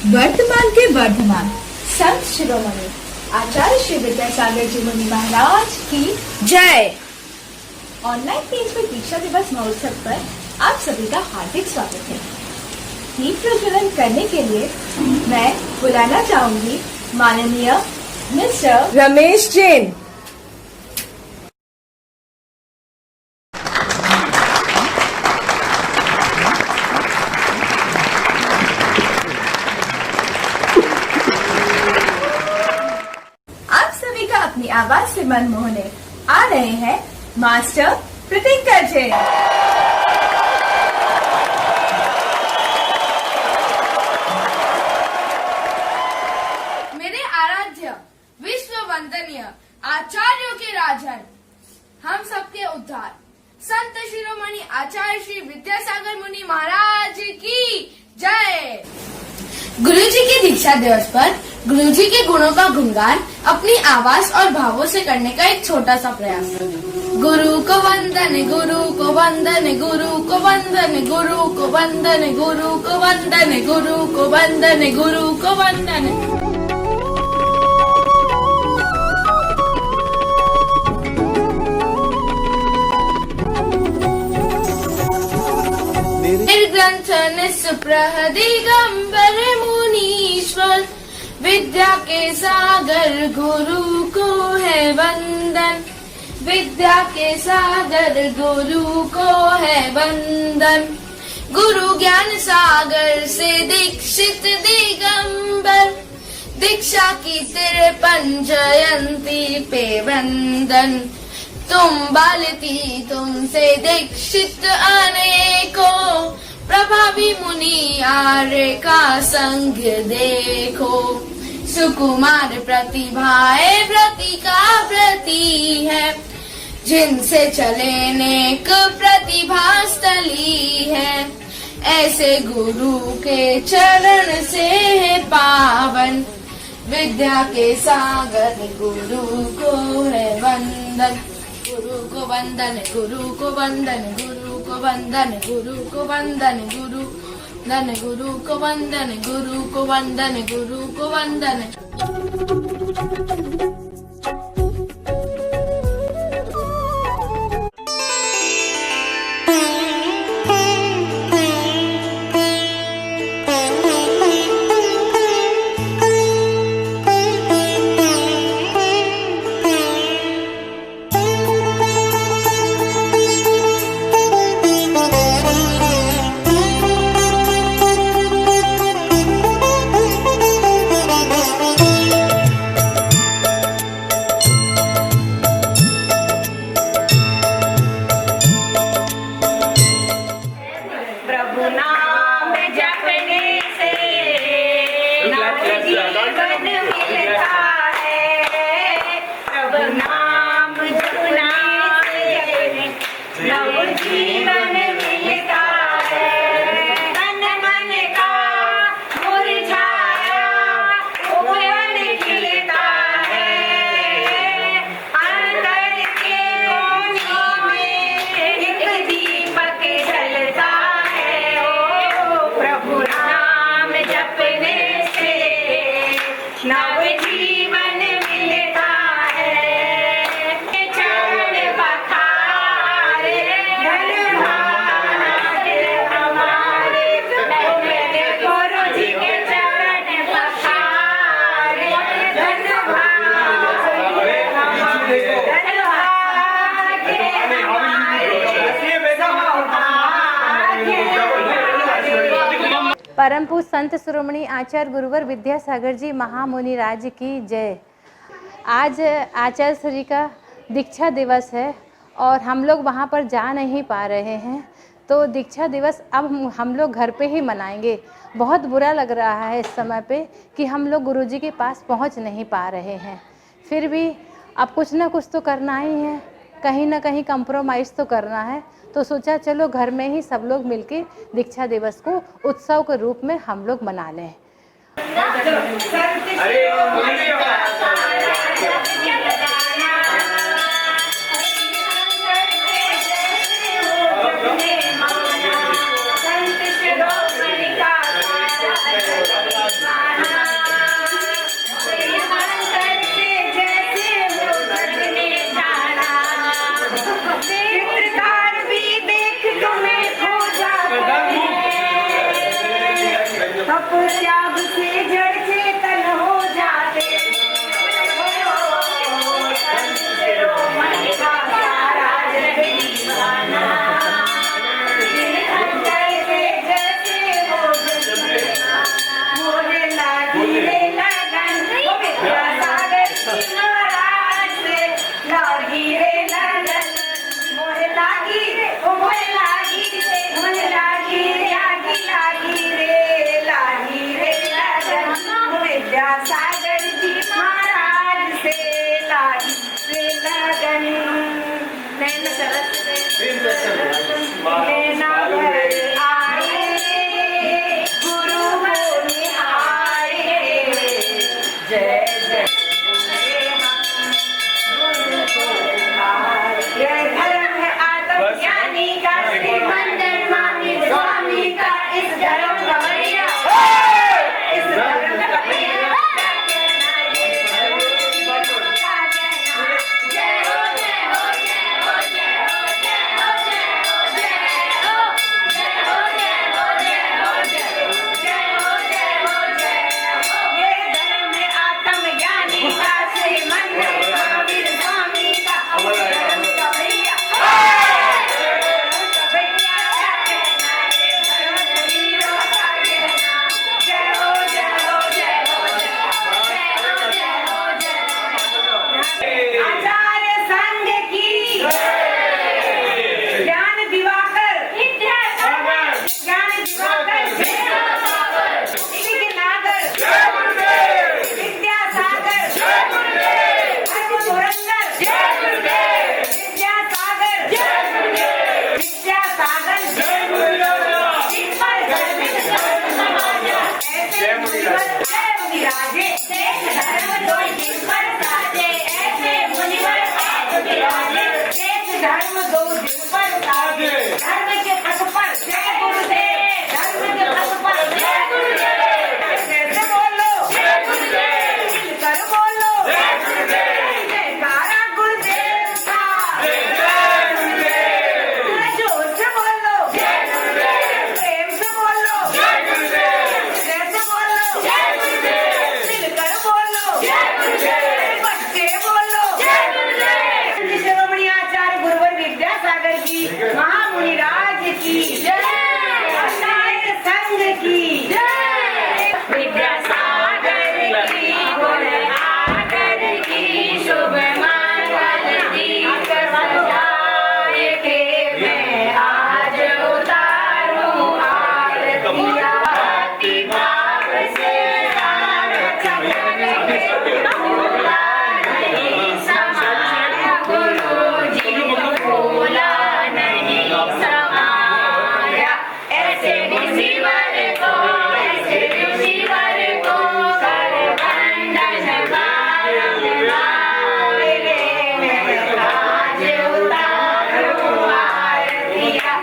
वर्तमान के वर्धमान संत शिरोमणि आचार्य श्री विद्यासागर जी मुनि महाराज की जय। ऑनलाइन पेज पर दीक्षा दिवस महोत्सव पर आप सभी का हार्दिक स्वागत है। दीप प्रज्वलन करने के लिए मैं बुलाना चाहूंगी माननीय मिस्टर रमेश जैन। आप सभी का अपनी आवाज से मन मोहने आ रहे हैं मास्टर प्रतीकर जैन। मेरे आराध्य विश्व वंदनीय आचार्यों के राजन, हम सबके उद्धार संत शिरोमणि आचार्य श्री विद्यासागर मुनि महाराज की जय। गुरु जी के दीक्षा दिवस पर गुरु जी के गुणों का गुणगान अपनी आवाज और भावों से करने का एक छोटा सा प्रयास। गुरु को वंदन, गुरु को वंदन, गुरु को वंदन, गुरु को वंदन, गुरु को वंदन, गुरु को वंदन, गुरु को वंदन। निर्ग्रंथ निस्पृह दिगंबर मुनीश्वर, विद्या के सागर गुरु को है वंदन, विद्या के सागर गुरु को है वंदन। गुरु ज्ञान सागर से दीक्षित दिगंबर, दीक्षा की 53 जयंती पे वंदन। तुम बालती तुमसे दीक्षित अनेकों, प्रभावी मुनि आर्य का संग देखो। सुकुमार प्रतिभाएं व्रति का व्रति है, जिनसे चले नेक प्रतिभा स्थली है। ऐसे गुरु के चरण से है पावन, विद्या के सागर गुरु को है वंदन। गुरु को वंदन, गुरु को वंदन, गुरु को वंदन, गुरु को वंदन, गुरु धन, गुरु को वंदन, गुरु को वंदन, गुरु को वंदन। परम पूज्य संत शिरोमणि आचार्य गुरुवर विद्यासागर जी महामुनि राज की जय। आज आचार्य श्री का दीक्षा दिवस है और हम लोग वहाँ पर जा नहीं पा रहे हैं, तो दीक्षा दिवस अब हम लोग घर पे ही मनाएंगे। बहुत बुरा लग रहा है इस समय पे कि हम लोग गुरुजी के पास पहुँच नहीं पा रहे हैं। फिर भी अब कुछ ना कुछ तो करना ही है, कहीं ना कहीं कंप्रोमाइज़ तो करना है। तो सोचा चलो घर में ही सब लोग मिलके दीक्षा दिवस को उत्सव के रूप में हम लोग मना लें। संत शिरोमणि का त्याग से जड़ चेतन हो जाते। संत शिरोमणि का सारा जग दीवाना, अंतर से जैसे हो मोरे लागी रे लगन, विद्यासागर जी महाराज से लागी रे लगन, मोरे लागी रे मोरे लागी रे मोरे लागी रे लागी रे लगन, विद्यासागर जी महाराज से लागी रे लगन। नैन सरस नैना भर आए गुरु बोले आए, जय जय ये धर्म है आत्मज्ञानी का, श्री मंदिर मानी स्वामी का, इस धर्म का भैया, इस धर्म का भैया क्या कहना, ये धर्म क्या कहना। जय हो जय हो जय हो जय हो जय हो जय हो जय हो जय हो जय हो जय हो जय हो जय हो जय हो। ये धर्म है आत्मज्ञानी का, श्री मंदिर मानी स्वामी का, इस धर्म का भैया आचार्य संघ की ज्ञान दिवाकर ज्ञान दिवाकर नागर विद्यासागर धर्म धुरंधर विद्यासागर विद्यासागर ऐसे मुनिवर विराजे धर्म दो जिन पर साजे, ऐसे मुनिवर विराजे धर्म दो जिन पर साजे। धर्म के पथ पर जय गुरुदेव, धर्म के पथ पर जय गुरुदेव, कैसे बोलो जय गुरुदेव, कर बोलो जय गुरुदेव, जयकारा गुरुदेव का, जोर से बोलो जय गुरुदेव, प्रेम से बोलो जय गुरुदेव, कैसे बोलो जय गुरुदेव, मिलकर बोलो जय गुरुदेव, बच्चे बोलो जय गुरुदेव। शिरोमणि आचार्य गुरुवर विद्यासागर की, महामुनि राज की जय, आचार्य संघ की जय, विद्यासागर की गुण आगर की, शुभ मंगल दीप सजाए के मैं आज उतारूं आरतियां, भक्ति भाव से चरण के फूला नहीं समाया, गुरु जी फूला नहीं समाया। ऐसे ऋषिवर को कर बंधन बारंबार रे, मैं आज उतारूं आरतियां।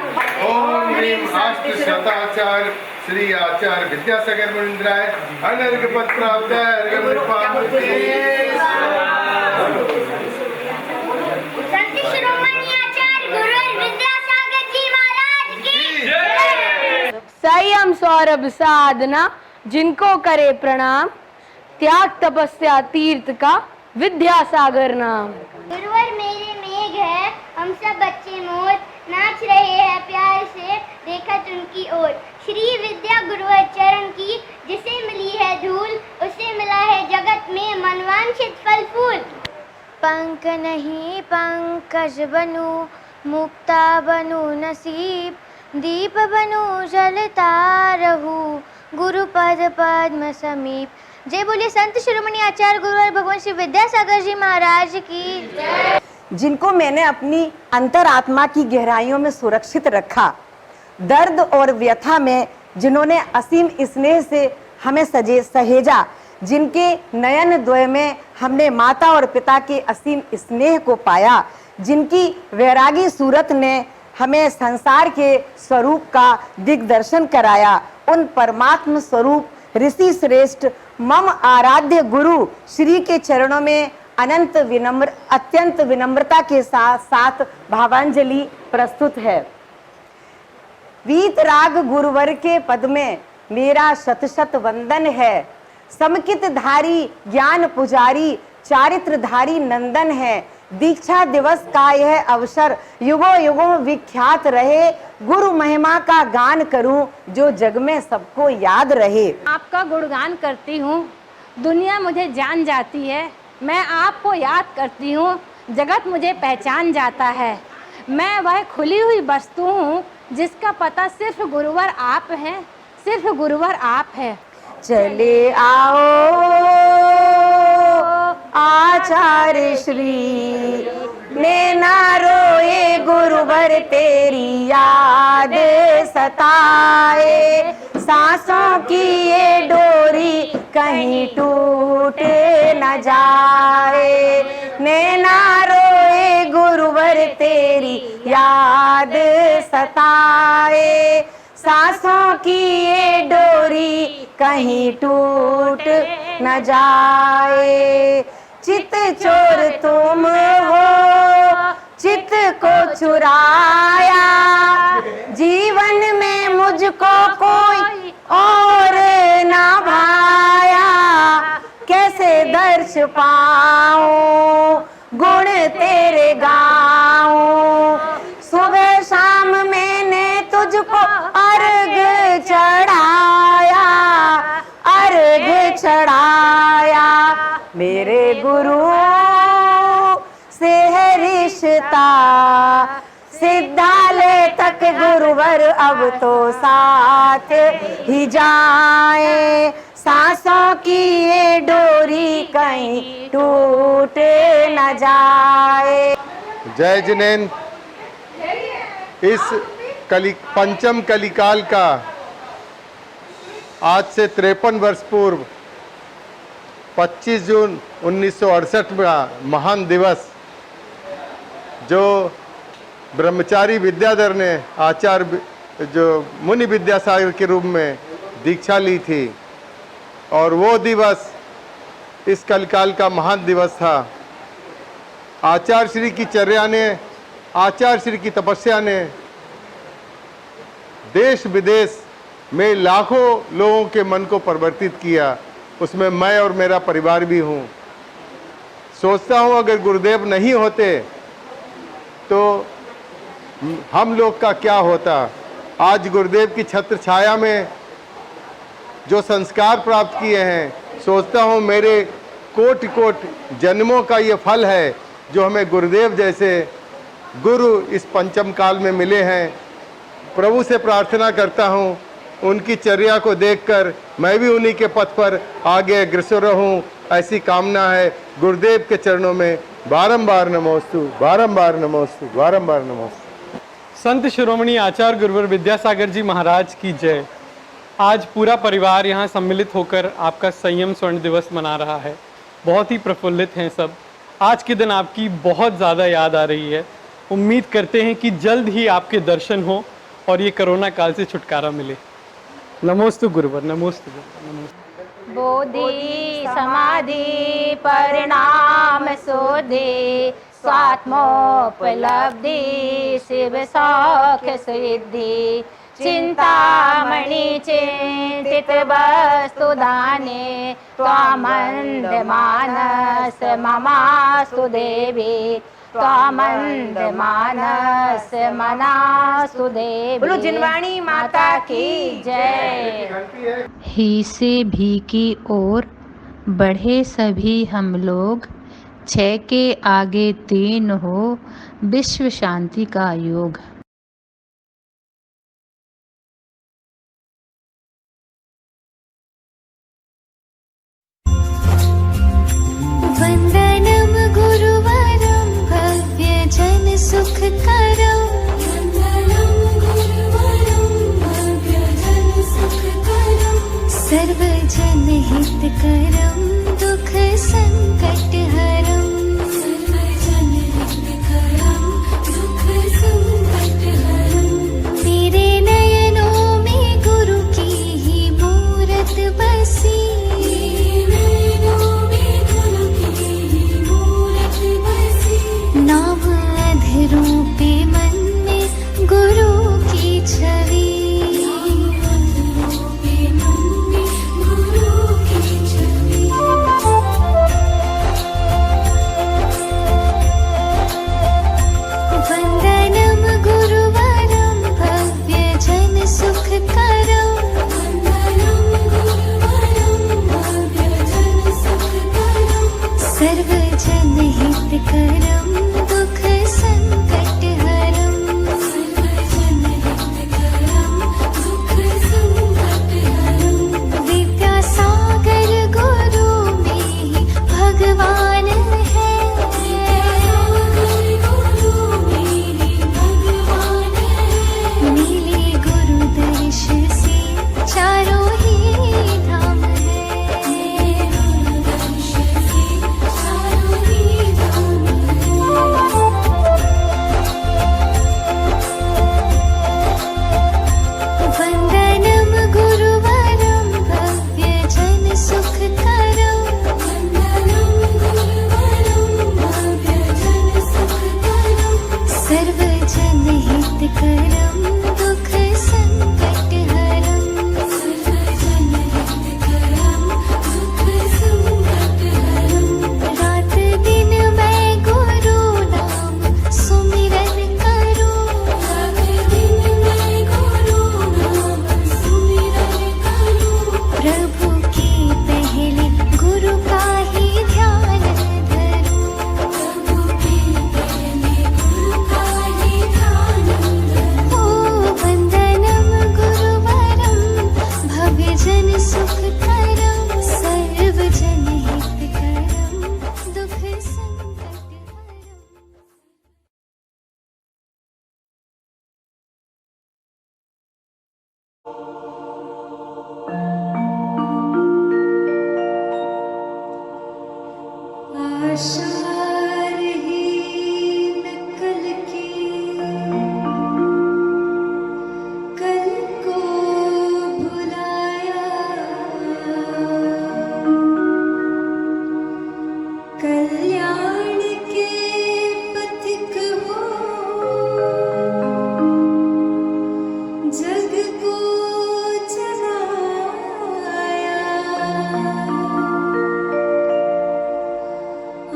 ओम ह्रीं अष्ट शताचार्य श्री आचार्य विद्यासागर मुनिंद्राय अनर्घ पद प्राप्त संत शिरोमणि आचार्य गुरुवर विद्यासागर जी महाराज की संयम सौरभ साधना जिनको करे प्रणाम, त्याग तपस्या तीर्थ का विद्यासागर नाम। गुरुवर मेरे मेघ है, हम सब बच्चे मोर, नाच रहे हैं प्यार से देखत उनकी ओर। श्री विद्या गुरुवर चरण की, जिसे मिली है धूल, उसे मिला है जगत में मनवांछित फल फूल। पंख नहीं पंकज बनूं, मुक्ता बनूं नसीब, दीप बनूं जलता रहूं, गुरुपद पद्म समीप। जय बोलिए संत शिरोमणि आचार्य गुरुवर भगवान श्री विद्यासागर जी महाराज की। जिनको मैंने अपनी अंतरात्मा की गहराइयों में सुरक्षित रखा, दर्द और व्यथा में जिन्होंने असीम स्नेह से हमें सहेजा, जिनके नयन द्वय में हमने माता और पिता के असीम स्नेह को पाया, जिनकी वैरागी सूरत ने हमें संसार के स्वरूप का दिग्दर्शन कराया, उन परमात्म स्वरूप ऋषि श्रेष्ठ मम आराध्य गुरु श्री के चरणों में अत्यंत विनम्रता के साथ भावांजलि प्रस्तुत है। वीतराग गुरुवर के पद में मेरा शत शत वंदन है। समकित धारी ज्ञान पुजारी चारित्रधारी नंदन है। दीक्षा दिवस का यह अवसर युगों युगों विख्यात रहे। गुरु महिमा का गान करूं जो जग में सबको याद रहे। आपका गुणगान करती हूँ, दुनिया मुझे जान जाती है। मैं आपको याद करती हूँ, जगत मुझे पहचान जाता है। मैं वह खुली हुई वस्तु हूँ जिसका पता सिर्फ गुरुवर आप हैं, सिर्फ गुरुवर आप हैं। चले आओ आचार्य श्री, नैना रोए गुरुवर तेरी याद सताए। सांसों की ये डोरी कहीं टूट न जाए। नैना रोए गुरुवर तेरी याद सताए। सांसों की ये डोरी कहीं टूट न जाए। चित चोर तुम हो, चित को चुराया। जीवन में मुझको कोई और ना भाया। कैसे दर्श पाऊं, गुण तेरे गाऊं। सुबह शाम मैंने तुझको अर्घ चढ़ाया, अर्घ चढ़ाया। मेरे गुरु से है रिश्ता, सिद्धालय तक गुरुवर अब तो साथ ही जाए। सांसों की ये डोरी कहीं टूट न जाए। जय जिनेन। इस पंचम कलिकाल का आज से 53 वर्ष पूर्व 25 जून 1968 का महान दिवस, जो ब्रह्मचारी विद्याधर ने आचार्य जो मुनि विद्यासागर के रूप में दीक्षा ली थी, और वो दिवस इस कलिकाल का महान दिवस था। आचार्य श्री की चर्या ने, आचार्य श्री की तपस्या ने देश विदेश में लाखों लोगों के मन को परिवर्तित किया। उसमें मैं और मेरा परिवार भी हूँ। सोचता हूँ अगर गुरुदेव नहीं होते तो हम लोग का क्या होता। आज गुरुदेव की छत्र छाया में जो संस्कार प्राप्त किए हैं, सोचता हूँ मेरे कोटि कोटि जन्मों का ये फल है जो हमें गुरुदेव जैसे गुरु इस पंचम काल में मिले हैं। प्रभु से प्रार्थना करता हूँ उनकी चर्या को देखकर मैं भी उन्हीं के पथ पर आगे अग्रसर रहूँ, ऐसी कामना है। गुरुदेव के चरणों में बारंबार नमोस्तु, बारंबार नमोस्तु, बारंबार नमोस्तु। संत शिरोमणि आचार्य गुरुवर विद्यासागर जी महाराज की जय। आज पूरा परिवार यहाँ सम्मिलित होकर आपका संयम स्वर्ण दिवस मना रहा है। बहुत ही प्रफुल्लित हैं सब। आज के दिन आपकी बहुत ज़्यादा याद आ रही है। उम्मीद करते हैं कि जल्द ही आपके दर्शन हो और ये कोरोना काल से छुटकारा मिले। नमोस्तु गुरुवर, नमोस्तु गुरुवर, नमोस्तु। बोधि समाधि परिणाम सोधि, स्वात्मोपलब्धि शिव सौख्य सिद्धि। चिंतामणि चिंतित वस्तु दाने, त्वामंद मानस ममास्तु देवी। त्वामंद मानस मनास्तु देवी। बोलो जिनवाणी माता की जय। ही से भी की ओर बढ़े सभी हम लोग, 6 के आगे 3 हो विश्व शांति का योग। वंदनम गुरुवरम भव्य जन सुखकरम। वंदनम गुरुवरम भव्य जन सुखकरम। सर्व जन हितकरम दुख संकट हरम। सर्व जन हितकरम दुख संकट हरम। तेरे नयनों में गुरु की ही मूरत बसी। नाम अधरूपे मन में गुरु की छवि। सर्वजनहितकरं दुःख संकटहरं विद्यासागर गुरु में ही भगवान है मिले गुरु दर्श से चारों ही धाम वंदनम गुरुवरं भव्य जन सुखकरं सर्वजनहितकरं दुःख संकटहरं रात दिन मैं गुरु नाम सुमिरन करूं प्रभु के पहले गुरु का ही ध्यान धरूं ओ वंदनम गुरुवरं भव्य जन सुखकरं सर्वजनहितकरं दुःख संकटहरं आशारहीन कल की कल को भुलाया कल्याण के पथिक हो जग को जगाया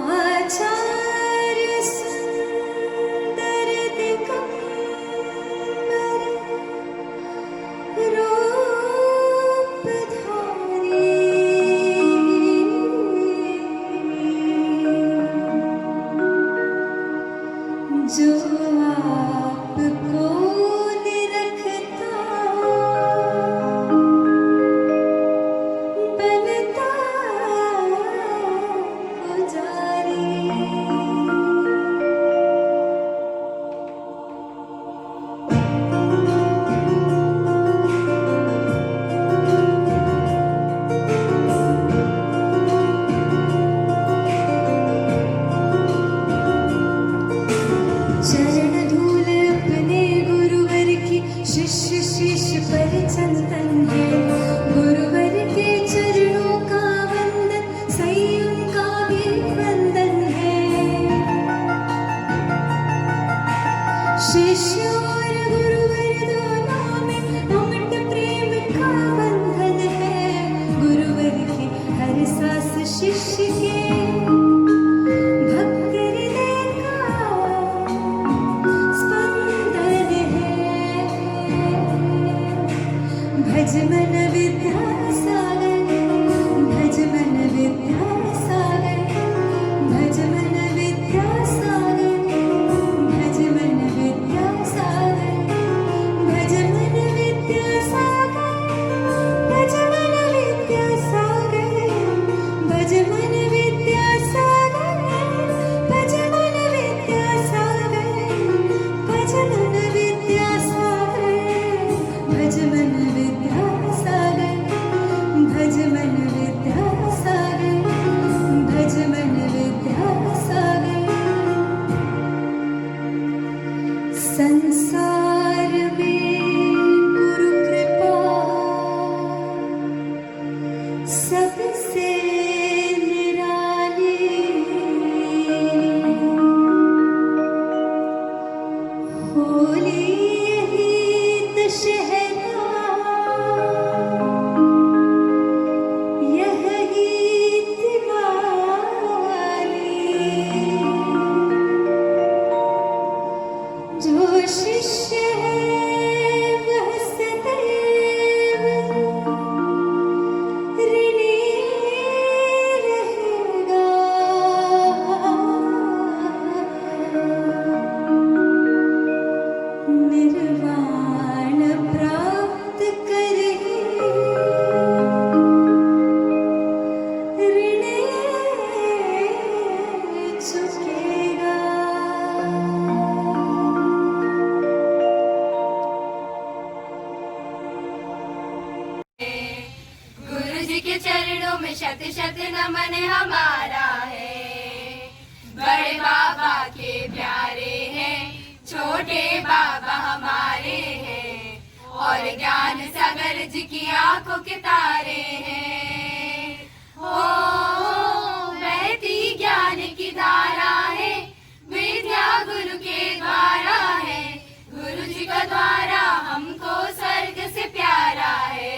आचार्य सुंदर दिगंबर रूपधारी जो आपको निरखता बनता पुजारी चरण धूल अपने गुरुवर की शिष्य शीश पर चंदन है गुरुवर के चरणों का वंदन संयम का भी वंदन है शिष्य और गुरुवर दोनों में अमिट प्रेम का बंधन है गुरुवर की हर सांस शिष्य के भक्त हृदय का स्पंदन है भज मन विद्यासागर भज मन विद्यासागर भज मन विद्यासागर भज मन विद्यासागर भज मन विद्यासागर भज मन विद्यासागर भज मन विद्यासागर शत नमन हमारा है। बड़े बाबा के प्यारे हैं, छोटे बाबा हमारे हैं, और ज्ञान सागर जी की आंखों के तारे हैं। हो बहती ज्ञान की धारा है, विद्या गुरु के द्वारा है, गुरु जी का द्वारा हमको स्वर्ग से प्यारा है।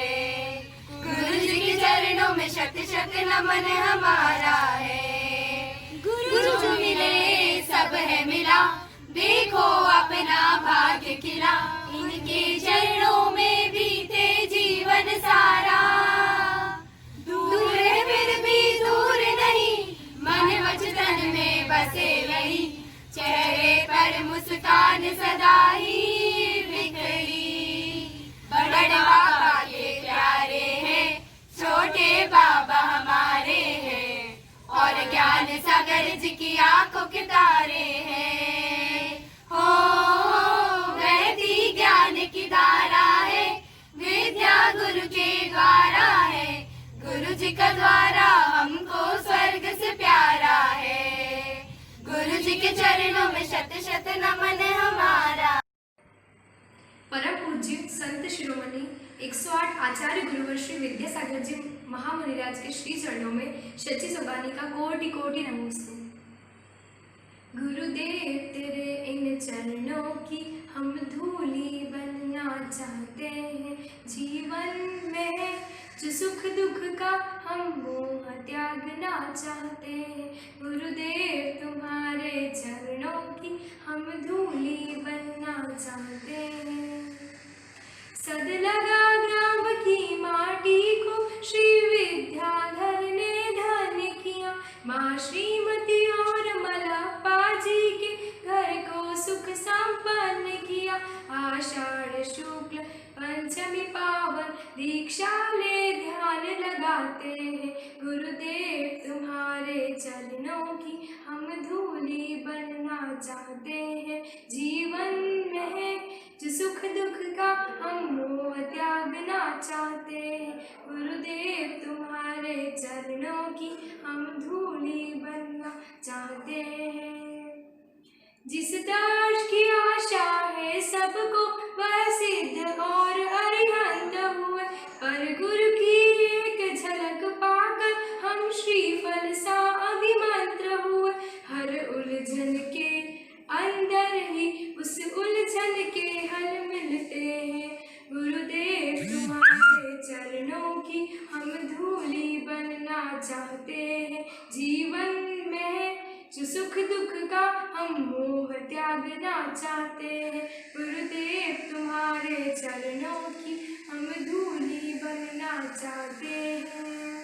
गुरु जी के चरणों में शत शत नमन हमारा है। गुरु जो मिले सब है मिला, देखो अपना भाग्य खिला, इनके चरणों में बीते जीवन सारा। दूर है फिर भी दूर नहीं, मन वचन में बसे वही, चेहरे पर मुस्कान सदा ही बिखरी। बड़े बाबा के प्यारे हैं, छोटे बाबा हमारे हैं, और ज्ञान सागर जी की आंखों के तारे हैं। हो बहती ज्ञान की धारा है, विद्या गुरु के द्वारा है, गुरु जी का द्वारा हमको स्वर्ग से प्यारा है। गुरु जी के चरणों में शत शत नमन हमारा। परम पूज्य संत शिरोमणि 108 आचार्य गुरुवर श्री विद्यासागर जी महामुनिराज के श्री चरणों में सच्ची जुबानी का कोटि कोटि नमोस्तु। गुरुदेव तेरे इन चरणों की हम धूली बनना चाहते हैं, जीवन में जो सुख दुख का हम मोह त्यागना चाहते हैं। गुरुदेव तुम्हारे चरणों की हम धूली बनना चाहते हैं। सद लगा ग्राम की माटी को श्री विद्याधर ने धन्य किया, माँ श्रीमती और मलप्पा जी के घर को सुख संपन्न किया। आषाढ़ शुक्ल पंचमी पावन दीक्षा ले ध्यान लगाते हैं। गुरुदेव तुम्हारे चरणों की हम धूली बनना चाहते हैं, जीवन में जो सुख दुख का हम मोह त्यागना चाहते हैं। गुरुदेव तुम्हारे चरणों की हम धूली बनना चाहते हैं। जिस दास की आशा है सबको वह सिद्ध और अरिहंत हुए, पर गुरु की एक झलक पाकर हम श्रीफल सा अभिमंत्र हुए। हर उलझन के अंदर ही उस उलझन के हल मिलते हैं। गुरुदेव तुम्हारे चरणों की हम धूली बनना चाहते हैं, जीवन में जो सुख दुख का हम मोह त्यागना चाहते हैं। गुरुदेव तुम्हारे चरणों की हम धूली बनना चाहते हैं।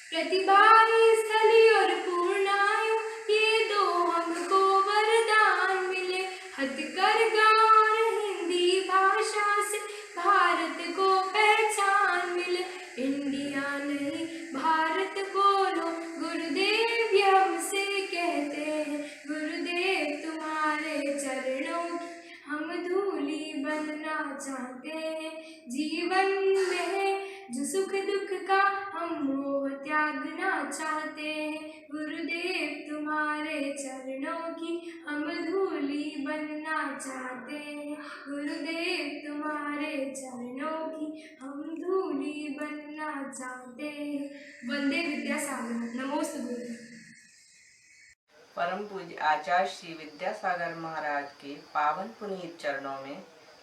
प्रतिभागी स्थली और पूर्णायु ये दो हमको वरदान मिले, हथकरघा और हिंदी भाषा से भारत को पहचान मिले। इंडिया नहीं भारत बोलो गुरुदेव ये हमसे कहते हैं। गुरुदेव तुम्हारे चरणों की हम धूली बनना चाहते हैं, जीवन में जो सुख दुख का हम मोह त्यागना चाहते हैं। गुरुदेव तुम्हारे चरणों की हम धूली बनना चाहते हैं। गुरुदेव तुम्हारे चरणों की हम धूली बनना चाहते हैं। वंदे विद्यासागर। नमोस्तु गुरु। परम पूज्य आचार्य श्री विद्यासागर महाराज के पावन पुनीत चरणों में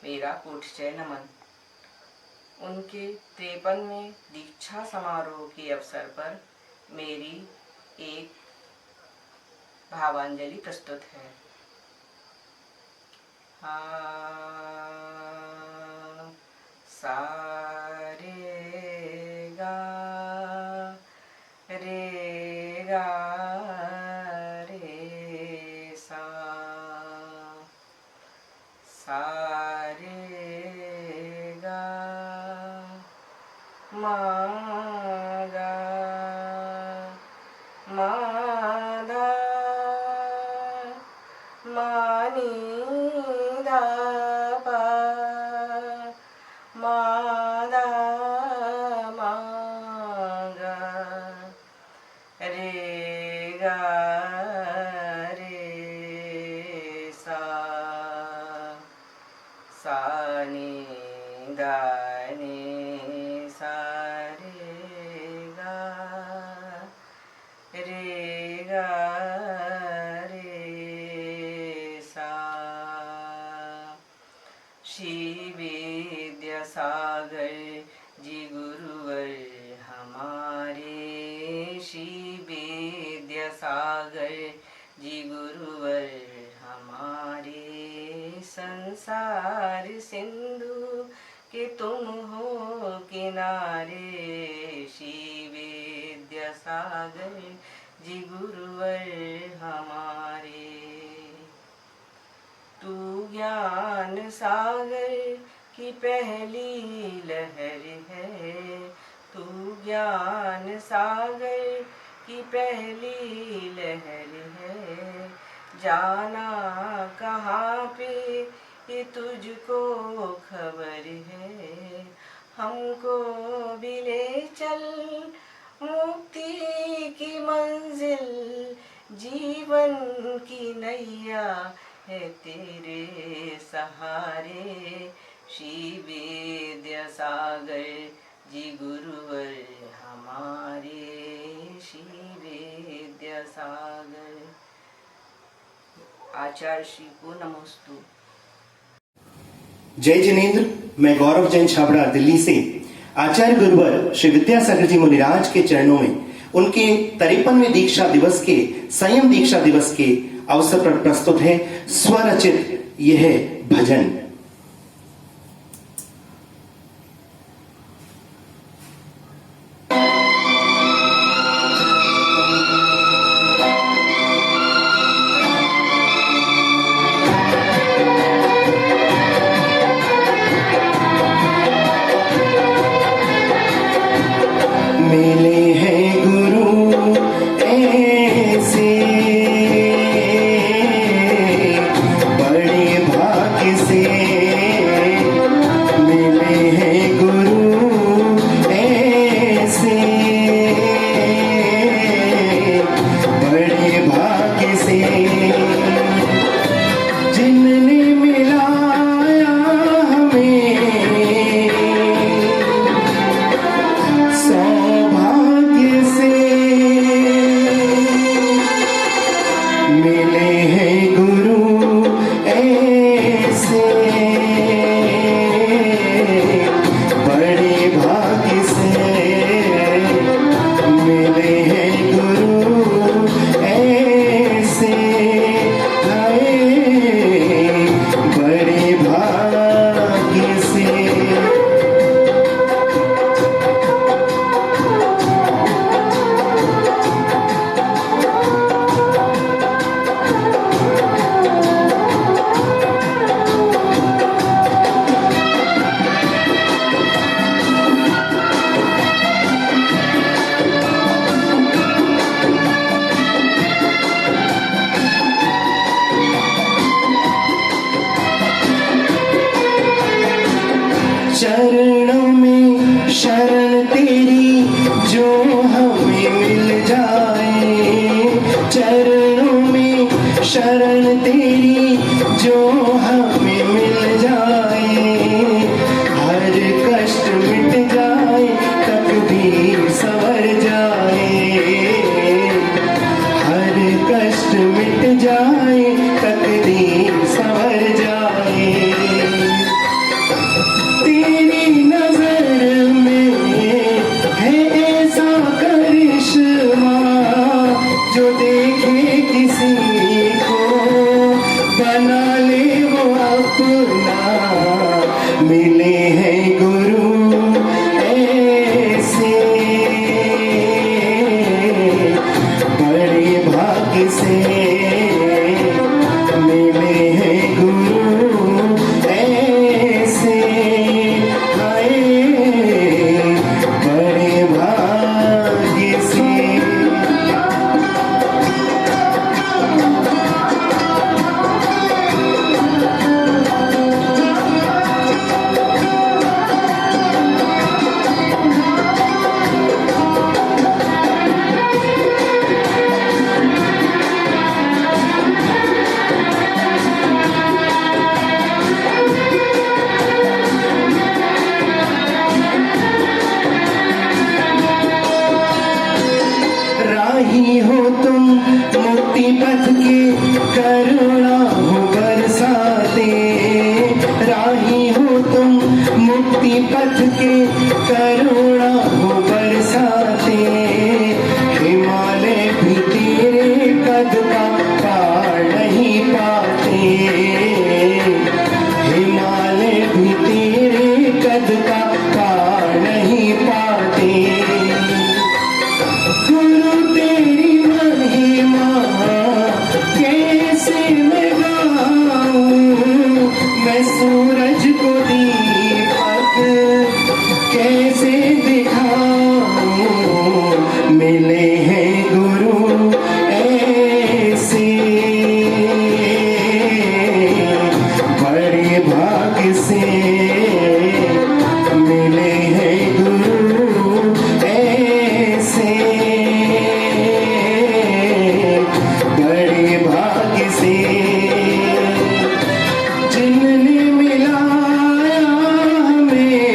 मेरा कोटिशय नमन। उनके 53वें दीक्षा समारोह के अवसर पर मेरी एक भावांजलि प्रस्तुत है। सा रे गा रे गा रे सा रे गा मा गा मा धा मा नी धा पा मा धा मा गा गा रे सा सा नी दा नी सा रे गा रे सा। श्री विद्यासागर जी गुरुवर हमारे, श्री विद्यासागर जी गुरुवर हमारे। संसार सिंधु के तुम हो किनारे, श्री विद्यासागर जी गुरुवर हमारे। तू ज्ञान सागर की पहली लहर है, तू ज्ञान सागर की पहली लहर है। जाना कहाँ पे ये तुझको खबर है, हमको भी ले चल मुक्ति की मंजिल। जीवन की नैया है तेरे सहारे, श्री विद्यासागर जी गुरुवर हमारे, श्री विद्यासागर। आचार्य श्री को नमोस्तु। जय जिनेन्द्र। मैं गौरव जैन छाबड़ा दिल्ली से आचार्य गुरुवर श्री विद्यासागर जी मुनिराज के चरणों में उनके 53वें दीक्षा दिवस के संयम दीक्षा दिवस के अवसर पर प्रस्तुत है स्वरचित यह भजन। मिले हैं गुरु ऐसे बड़े भाग्य से, मिले हैं गुरु ऐसे बड़े भाग्य से, जिनने मिलाया हमें सौभाग्य से। मिले हैं गुरु ऐसे बड़े भाग्य से, मिले हैं गुरु ऐसे बड़े भाग्य से। राही हो तुम मुक्ति पथ के करुणा हो बरसाते, राही हो तुम मुक्ति पथ के करुणा हो बरसाते, हिमालय भी तेरे कद का पार नहीं पाते, हिमालय भी तेरे कद का पार नहीं पाते। गुरु तेरी महिमा कैसे मैं गाऊं, मैं सूरज को दीपक कैसे दिखाऊं, मिले हैं गुरु ऐसे बड़े भाग्य से, मिले हैं गुरु ऐसे बड़े भाग्य से, जिनने मिलाया हमें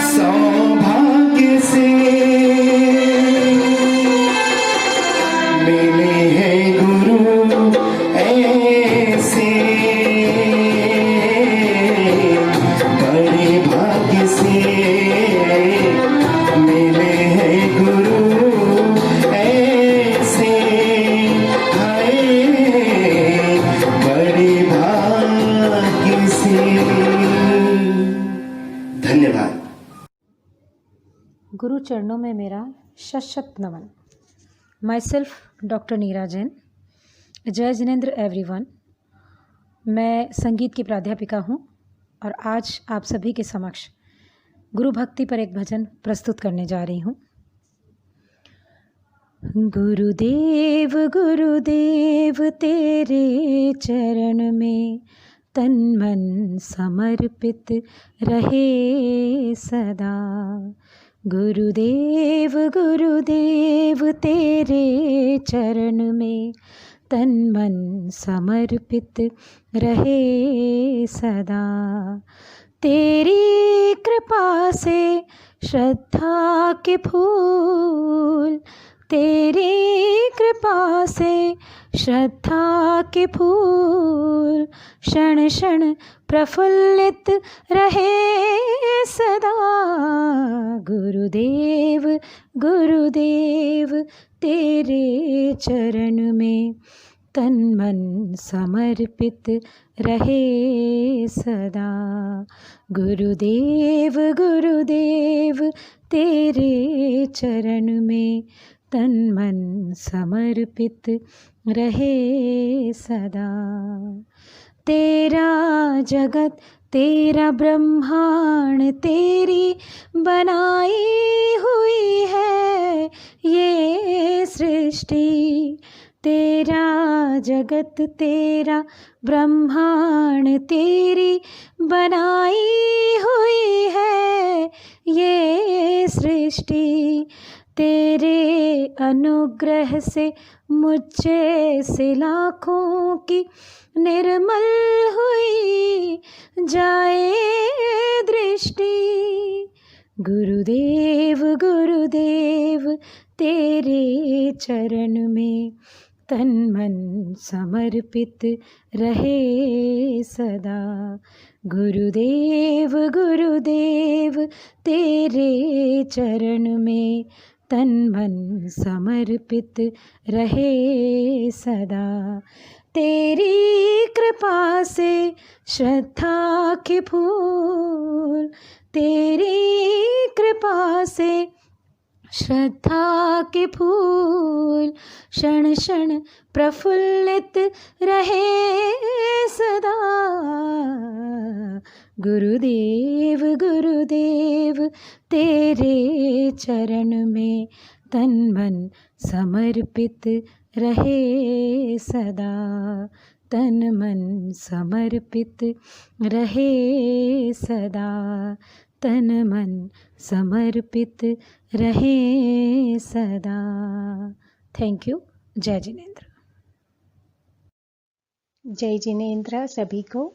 सौभाग्य से, मिले हैं गुरु ऐसे बड़े भाग्य से, मिले हैं गुरु ऐसे, हाय बड़े भाग्य से। धन्यवाद। गुरु चरणों में मेरा शत शत नमन। माई सेल्फ डॉक्टर नीरा जैन। जय जिनेंद्र एवरीवन। मैं संगीत की प्राध्यापिका हूँ और आज आप सभी के समक्ष गुरु भक्ति पर एक भजन प्रस्तुत करने जा रही हूँ। गुरुदेव गुरुदेव तेरे चरण में तन मन समर्पित रहे सदा, गुरुदेव गुरुदेव तेरे चरण में तन मन समर्पित रहे सदा, तेरी कृपा से श्रद्धा के फूल, तेरी कृपा से श्रद्धा के फूल क्षण क्षण प्रफुल्लित रहे सदा, गुरुदेव गुरुदेव तेरे चरण में तन मन समर्पित रहे सदा, गुरुदेव गुरुदेव तेरे चरण में तन मन समर्पित रहे सदा, तेरा जगत तेरा ब्रह्मांड तेरी बनाई हुई है ये सृष्टि, तेरा जगत तेरा ब्रह्मांड तेरी बनाई हुई है ये सृष्टि, तेरे अनुग्रह से मुझे से लाखों की निर्मल हुई जाए दृष्टि, गुरुदेव गुरुदेव तेरे चरण में तन मन समर्पित रहे सदा, गुरुदेव गुरुदेव तेरे चरण में तन मन समर्पित रहे सदा, तेरी कृपा से श्रद्धा के फूल, तेरी कृपा से श्रद्धा के फूल क्षण क्षण प्रफुल्लित रहे सदा, गुरुदेव गुरुदेव तेरे चरण में तन मन समर्पित रहे सदा, तन मन समर्पित रहे सदा, तन मन समर्पित रहे सदा। Thank you. जय जिनेंद्र। जय जिनेंद्र सभी को।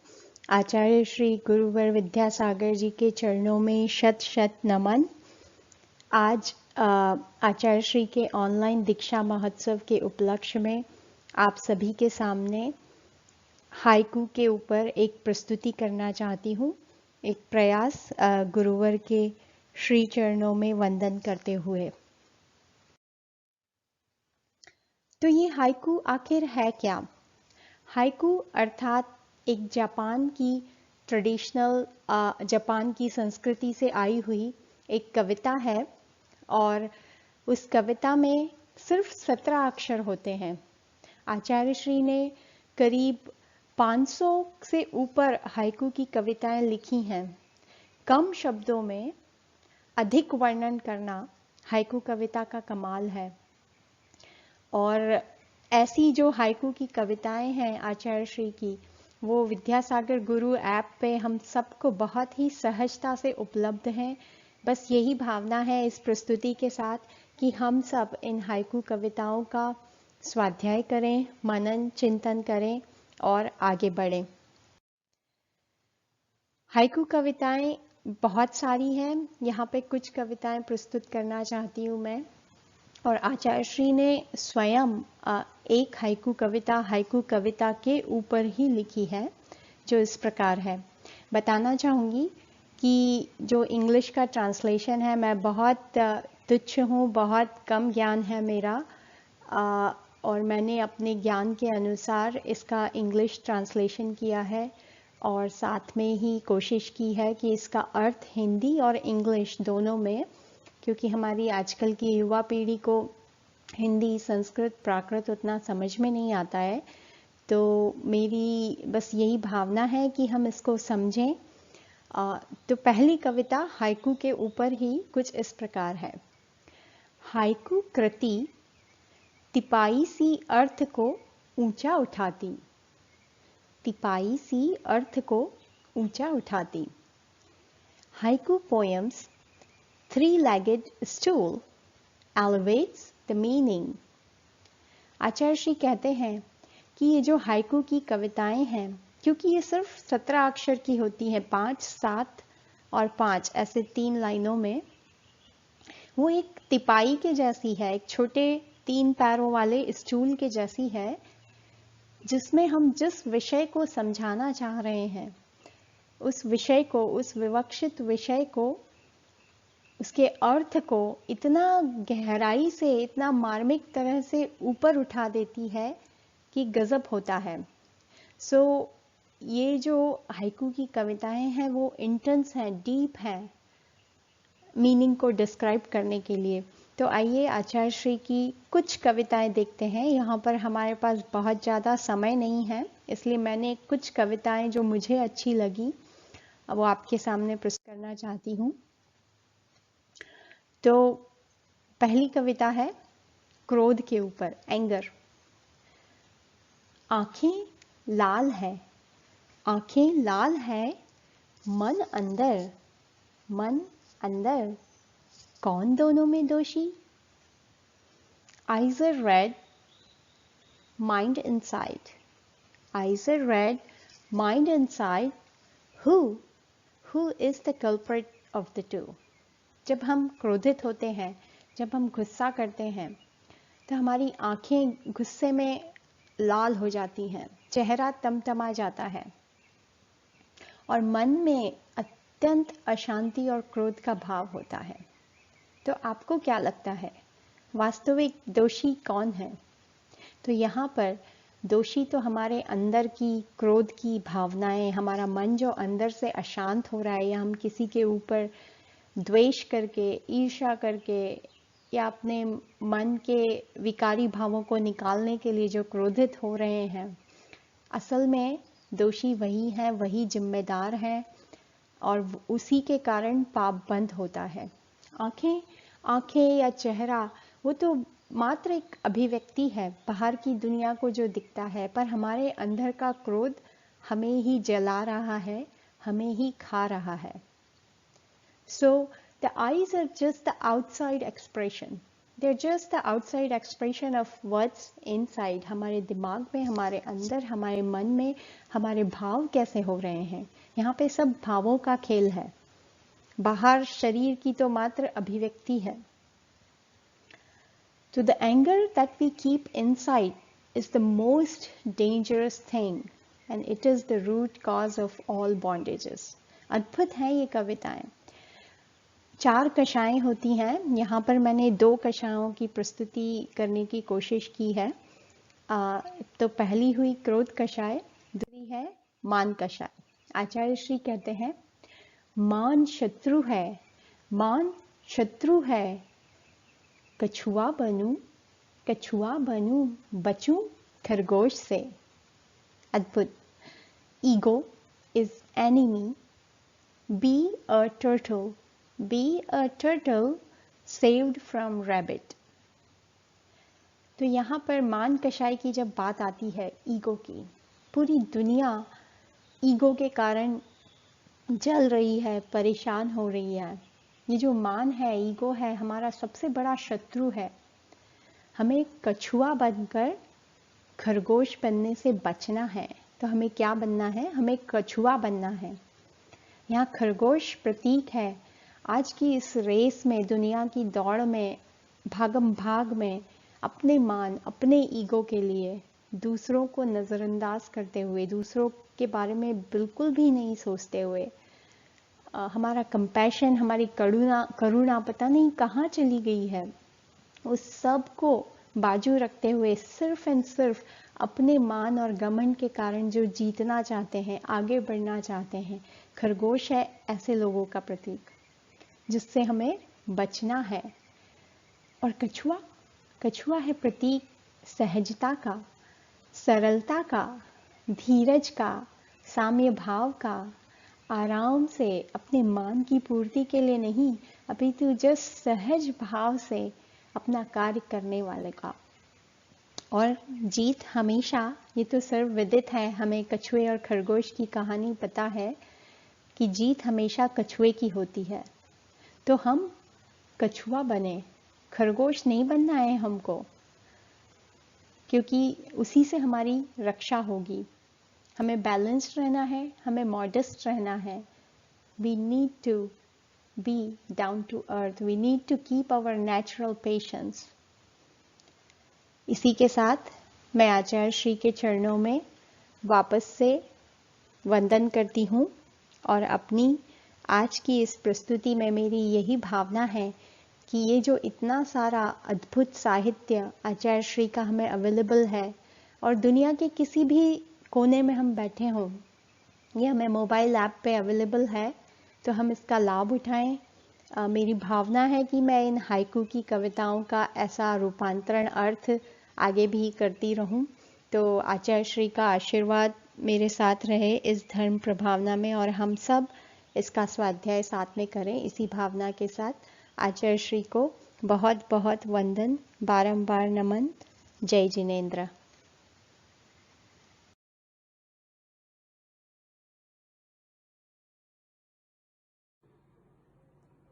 आचार्य श्री गुरुवर विद्यासागर जी के चरणों में शत शत नमन। आज आचार्य श्री के ऑनलाइन दीक्षा महोत्सव के उपलक्ष्य में आप सभी के सामने हाइकू के ऊपर एक प्रस्तुति करना चाहती हूँ। एक प्रयास गुरुवर के श्री चरणों में वंदन करते हुए। तो ये हाइकू आखिर है क्या? हाइकू अर्थात एक जापान की ट्रेडिशनल जापान की संस्कृति से आई हुई एक कविता है और उस कविता में सिर्फ 17 अक्षर होते हैं। आचार्य श्री ने करीब 500 से ऊपर हाइकू की कविताएं लिखी हैं। कम शब्दों में अधिक वर्णन करना हाइकू कविता का कमाल है। और ऐसी जो हाइकू की कविताएं हैं आचार्य श्री की, वो विद्यासागर गुरु ऐप पे हम सबको बहुत ही सहजता से उपलब्ध हैं। बस यही भावना है इस प्रस्तुति के साथ कि हम सब इन हाइकू कविताओं का स्वाध्याय करें, मनन चिंतन करें और आगे बढ़ें। हाइकू कविताएं बहुत सारी हैं, यहाँ पे कुछ कविताएं प्रस्तुत करना चाहती हूँ मैं। और आचार्य श्री ने स्वयं एक हाइकू कविता के ऊपर ही लिखी है, जो इस प्रकार है। बताना चाहूँगी कि जो इंग्लिश का ट्रांसलेशन है, मैं बहुत तुच्छ हूँ, बहुत कम ज्ञान है मेरा, और मैंने अपने ज्ञान के अनुसार इसका इंग्लिश ट्रांसलेशन किया है और साथ में ही कोशिश की है कि इसका अर्थ हिंदी और इंग्लिश दोनों में, क्योंकि हमारी आजकल की युवा पीढ़ी को हिंदी, संस्कृत, प्राकृत उतना समझ में नहीं आता है, तो मेरी बस यही भावना है कि हम इसको समझें। तो पहली कविता हाइकू के ऊपर ही कुछ इस प्रकार है। हाइकू कृति तिपाई सी अर्थ को ऊंचा उठाती, तिपाई सी अर्थ को ऊंचा उठाती। Haiku poems three-legged stool elevates the meaning। आचार्य श्री कहते हैं कि ये जो हाइकू की कविताएं हैं, क्योंकि ये सिर्फ 17 अक्षर की होती हैं, 5, 7 और 5 ऐसे 3 लाइनों में, वो एक तिपाई के जैसी है, एक छोटे 3 पैरों वाले स्टूल के जैसी है, जिसमें हम जिस विषय को समझाना चाह रहे हैं, उस विषय को, उस विवक्षित विषय को, उसके अर्थ को इतना गहराई से, इतना मार्मिक तरह से ऊपर उठा देती है कि गजब होता है। सो ये जो हाइकू की कविताएं हैं वो इंटेंस हैं, डीप हैं मीनिंग को डिस्क्राइब करने के लिए। तो आइए आचार्य श्री की कुछ कविताएं देखते हैं। यहाँ पर हमारे पास बहुत ज़्यादा समय नहीं है, इसलिए मैंने कुछ कविताएं जो मुझे अच्छी लगी वो आपके सामने प्रस्तुत करना चाहती हूँ। तो पहली कविता है क्रोध के ऊपर, एंगर। आंखें लाल है, आंखें लाल है, मन अंदर, मन अंदर, कौन दोनों में दोषी? Eyes are red, mind inside, eyes are red, mind inside, who is the culprit of the two? जब हम क्रोधित होते हैं, जब हम गुस्सा करते हैं, तो हमारी आंखें गुस्से में लाल हो जाती हैं, चेहरा तमतमा जाता है और मन में अत्यंत अशांति और क्रोध का भाव होता है। तो आपको क्या लगता है, वास्तविक दोषी कौन है? तो यहाँ पर दोषी तो हमारे अंदर की क्रोध की भावनाएं, हमारा मन जो अंदर से अशांत हो रहा है, या हम किसी के ऊपर द्वेष करके, ईर्ष्या करके, या अपने मन के विकारी भावों को निकालने के लिए जो क्रोधित हो रहे हैं, असल में दोषी वही है, वही जिम्मेदार है, और उसी के कारण पाप बंद होता है। आंखें या चेहरा वो तो मात्र एक अभिव्यक्ति है, बाहर की दुनिया को जो दिखता है, पर हमारे अंदर का क्रोध हमें ही जला रहा है, हमें ही खा रहा है। So the eyes are just the outside expression. They're just the outside expression of what's inside. हमारे दिमाग में, हमारे अंदर, हमारे मन में हमारे भाव कैसे हो रहे हैं, यहाँ पे सब भावों का खेल है। बाहर शरीर की तो मात्र अभिव्यक्ति है, So the anger that we keep inside is the most dangerous thing and it is the root cause of all bondages. अद्भुत है ये कविताएं। 4 कषायें होती हैं, यहाँ पर मैंने 2 कषायों की प्रस्तुति करने की कोशिश की है। तो पहली हुई क्रोध कषाय, दूसरी है मान कषाय। आचार्य श्री कहते हैं, मान शत्रु है, मान शत्रु है, कछुआ बनूं बचूं खरगोश से। अद्भुत। Ego is enemy, be a turtle saved from rabbit. तो यहाँ पर मान कषाय की जब बात आती है ईगो की, पूरी दुनिया ईगो के कारण जल रही है, परेशान हो रही है। ये जो मान है, ईगो है, हमारा सबसे बड़ा शत्रु है। हमें कछुआ बनकर खरगोश बनने से बचना है। तो हमें क्या बनना है? हमें कछुआ बनना है। यहाँ खरगोश प्रतीक है आज की इस रेस में, दुनिया की दौड़ में, भागम भाग में, अपने मान, अपने ईगो के लिए दूसरों को नज़रअंदाज करते हुए, दूसरों के बारे में बिल्कुल भी नहीं सोचते हुए, हमारा कंपैशन, हमारी करुणा पता नहीं कहाँ चली गई है। उस सब को बाजू रखते हुए सिर्फ एंड सिर्फ अपने मान और घमंड के कारण जो जीतना चाहते हैं, आगे बढ़ना चाहते हैं, खरगोश है ऐसे लोगों का प्रतीक, जिससे हमें बचना है। और कछुआ है प्रतीक सहजता का, सरलता का, धीरज का, साम्य भाव का, आराम से अपने मान की पूर्ति के लिए नहीं, अपितु जस्ट सहज भाव से अपना कार्य करने वाले का। और जीत हमेशा, ये तो सर्वविदित है, हमें कछुए और खरगोश की कहानी पता है कि जीत हमेशा कछुए की होती है। तो हम कछुआ बने, खरगोश नहीं बनना है हमको, क्योंकि उसी से हमारी रक्षा होगी। हमें बैलेंस्ड रहना है, हमें मॉडेस्ट रहना है। We need to be down to earth, we need to keep our natural patience. इसी के साथ मैं आचार्य श्री के चरणों में वापस से वंदन करती हूँ और अपनी आज की इस प्रस्तुति में मेरी यही भावना है कि ये जो इतना सारा अद्भुत साहित्य आचार्य श्री का हमें अवेलेबल है और दुनिया के किसी भी कोने में हम बैठे हों, ये हमें मोबाइल ऐप पे अवेलेबल है, तो हम इसका लाभ उठाएं। मेरी भावना है कि मैं इन हाइकू की कविताओं का ऐसा रूपांतरण अर्थ आगे भी करती रहूं। तो आचार्य श्री का आशीर्वाद मेरे साथ रहे इस धर्म प्रभावना में और हम सब इसका स्वाध्याय साथ में करें। इसी भावना के साथ आचार्य श्री को बहुत बहुत वंदन, बारंबार नमन। जय जिनेंद्र।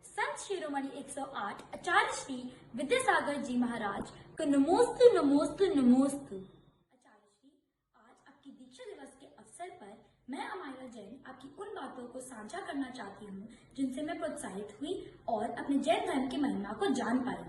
संत शिरोमणि 108 आचार्य श्री विद्यासागर जी महाराज को नमोस्तु नमोस्तु नमोस्तु। आचार्य श्री, आज आपकी दीक्षा दिवस के अवसर पर मैं अमायरा जैन आपकी उन बातों को साझा करना चाहती हूँ जिनसे मैं प्रोत्साहित हुई और अपने जैन धर्म की महिमा को जान पाई।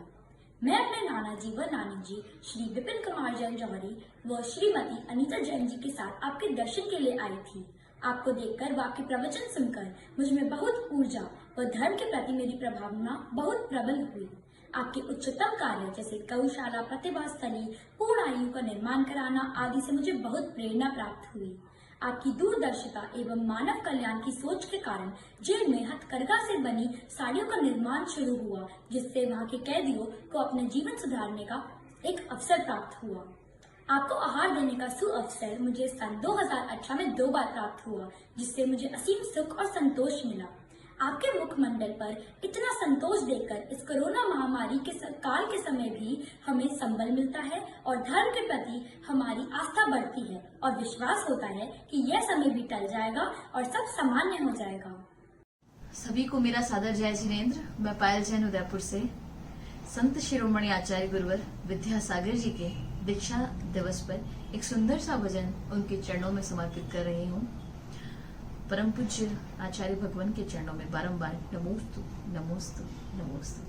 मैं अपने नाना जी व नानी जी श्री विपिन कुमार जैन जौहरी व श्रीमती अनीता जैन जी के साथ आपके दर्शन के लिए आई थी। आपको देखकर व आपके प्रवचन सुनकर मुझ में बहुत ऊर्जा व धर्म के प्रति मेरी प्रभावना बहुत प्रबल हुई। आपके उच्चतम कार्य जैसे गौशाला, प्रतिभा स्थली, पूर्ण आयु का निर्माण कराना आदि से मुझे बहुत प्रेरणा प्राप्त हुई। आपकी दूरदर्शिता एवं मानव कल्याण की सोच के कारण जेल में हथकरघा से बनी साड़ियों का निर्माण शुरू हुआ, जिससे वहाँ के कैदियों को अपना जीवन सुधारने का एक अवसर प्राप्त हुआ। आपको आहार देने का सुअवसर मुझे सन 2018 में 2 बार प्राप्त हुआ, जिससे मुझे असीम सुख और संतोष मिला। आपके मुखमंडल पर इतना संतोष देखकर इस कोरोना महामारी के काल के समय भी हमें संबल मिलता है और धर्म के प्रति हमारी आस्था बढ़ती है और विश्वास होता है कि यह समय भी टल जाएगा और सब सामान्य हो जाएगा। सभी को मेरा सादर जय जिनेंद्र। मैं पायल जैन उदयपुर से संत शिरोमणि आचार्य गुरुवर विद्यासागर जी के दीक्षा दिवस पर एक सुंदर सा भजन उनके चरणों में समर्पित कर रही हूँ। परम पूज्य आचार्य भगवान के चरणों में बारंबार नमोस्तु नमोस्तु नमोस्तु।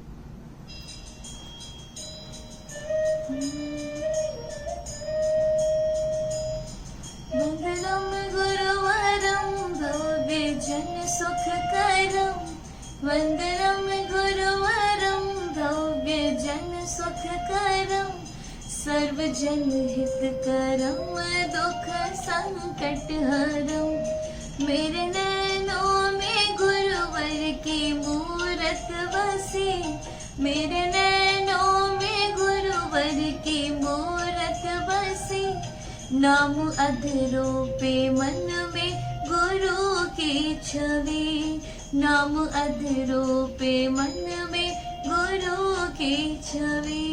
वंदनम गुरुवरम भव्य जन सुखकरम सर्वजन हितकरम दुख संकट हरम। मेरे नैनों में गुरुवर की मूरत बसी, मेरे नैनों में गुरुवर की मूरत बसी। नाम अधरों पे मन में गुरु की छवि, नाम अधरों पे मन में गुरु की छवि।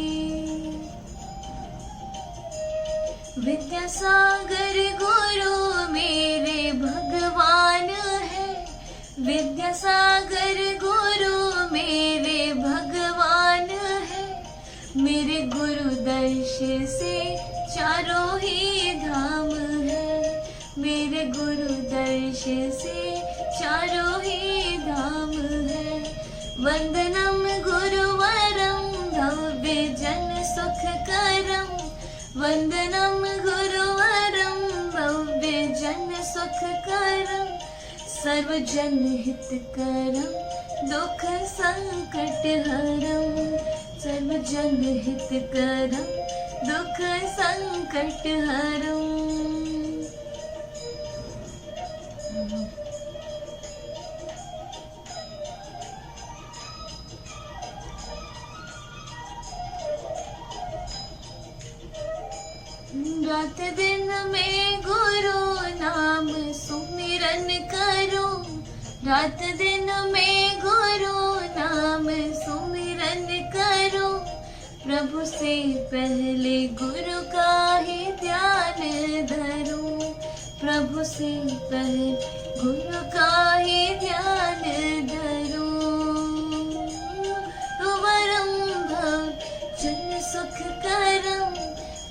विद्यासागर गुरु मेरे भगवान है, विद्यासागर गुरु मेरे भगवान है। मेरे गुरु दर्श से चारों ही धाम है, मेरे गुरु दर्श से चारों ही धाम है। वंदनम गुरुवरम भव्य जन सुखकरम, वंदनम गुरुवरम भव्य जन सुखकरम सर्वजन हितकरम दुख संकट हरम, सर्वजन हितकरम दुख संकट हरम। रात दिन में गुरु नाम सुमिरन करो, रात दिन में गुरु नाम सुमिरन करो। प्रभु से पहले गुरु का ही ध्यान धरो, प्रभु से पहले गुरु का ही ध्यान धरो। वरम भव जन सुख करम,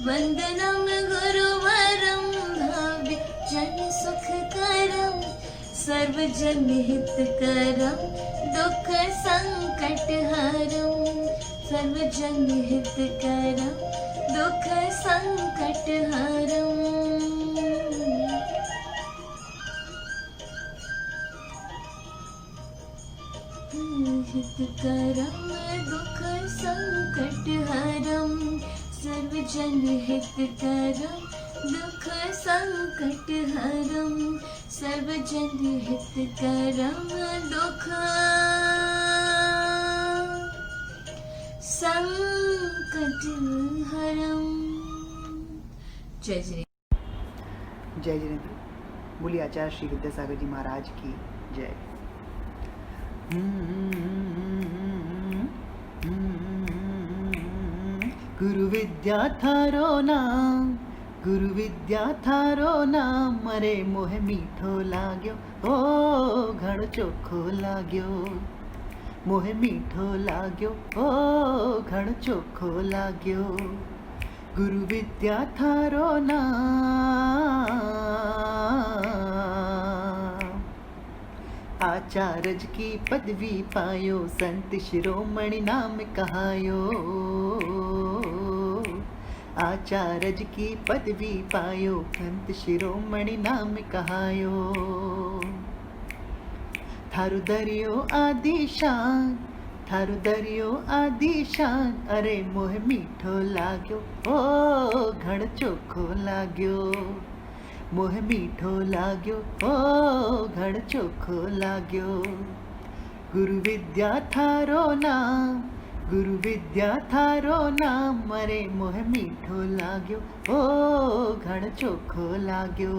वंदनम गुरुवरम भव्य जन सुख करम सर्वजन हित करम दुख संकट हरम, सर्वजन हित करम दुख संकट हरम। हित करम दुख संकट हरम, सर्वजन हित करम दुख संकट हरम, सर्वजन हित करम दुख संकट हरम। जय श्री जय जिनेंद्र। बोलिए आचार्य श्री विद्यासागर जी महाराज की जय। गुरु विद्या थारो नाम, गुरु विद्या थारो नाम, मरे मोह मीठो लाग्यो ओ घण चोखो लाग्यो, मोह मीठो लाग्यो ओ घण चोखो लाग्यो। गुरु विद्या थारो नाम, आचार्य की पदवी पायो, संत शिरोमणि नाम कहायो। आचार्य की पदवी पायो, संत शिरोमणि नाम कहायो। थारु दरियो आदिशान, थारु दरियो आदिशान, अरे मोह मीठो लाग्यो ओ घण चोखो लाग्यो, मोह मीठो लाग्यो ओ घण चोखो लाग्यो। गुरु विद्या थारो नाम, गुरु विद्या थारो नाम, मरे मोह मीठो लाग्यो ओ घण चोखो लाग्यो,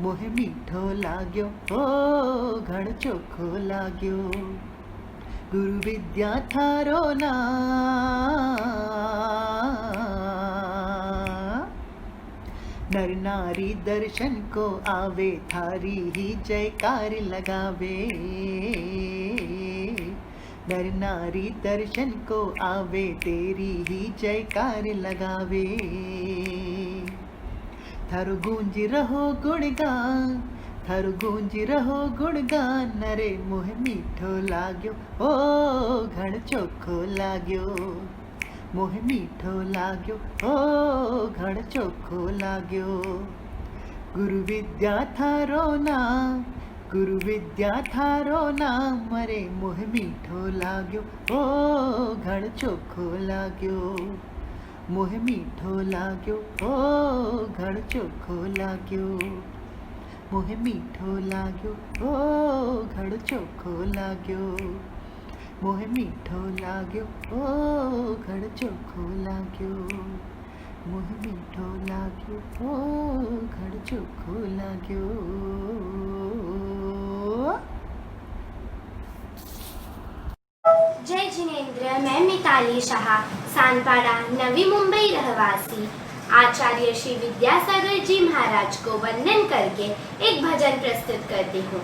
मोह मीठो लाग्यो ओ घण चोखो लाग्यो। गुरु विद्या थारो नाम, नर नारी दर्शन को आवे, थारी ही जयकार लगावे। नर नारी दर्शन को आवे, तेरी ही जयकार लगावे। थारु गूंज रहो गुणगान, थारु गूंज रहो गुणगान, नरे मोह मीठो लाग्यो ओ घण चोखो लाग्यो, मोह मीठो लाग्यो ओ घण चोखो लाग्यो। गुरु विद्या थारो नाम, गुरु विद्या थारो नाम रे मोह मीठो लाग्यो ओ घण चोखो लाग्यो मोह मीठो लाग्यो ओ घण चोखो लाग्यो मोह मीठो लाग्यो ओ घण चोखो लाग्यो मोह मीठो लाग्यो ओ घण चोखो लाग्यो मोह मीठो लाग्यो ओ घण चोखो लाग्यो। जय जिनेन्द्र। मैं मिताली शाह, सानपाड़ा नवी मुंबई रहवासी, आचार्य श्री विद्यासागर जी महाराज को वंदन करके एक भजन प्रस्तुत करती हूँ।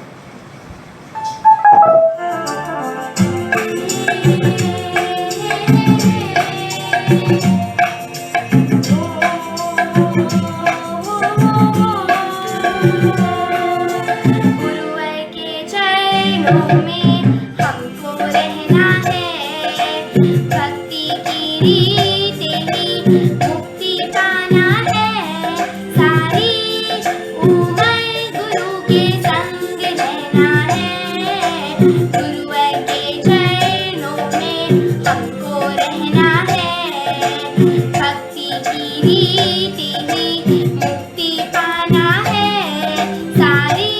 गुरुवर के चरणों में हमको रहना है, भक्ति की रीत ही मुक्ति पाना है, सारी उम्र गुरु के संग रहना है। गुरुवर के चरणों में हमको रहना है, भक्ति की रीत ही मुक्ति पाना है, सारी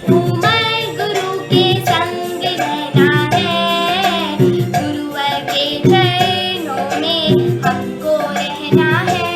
उम्र गुरु के संग रहना है। गुरुवर के चरणों में हमको रहना है।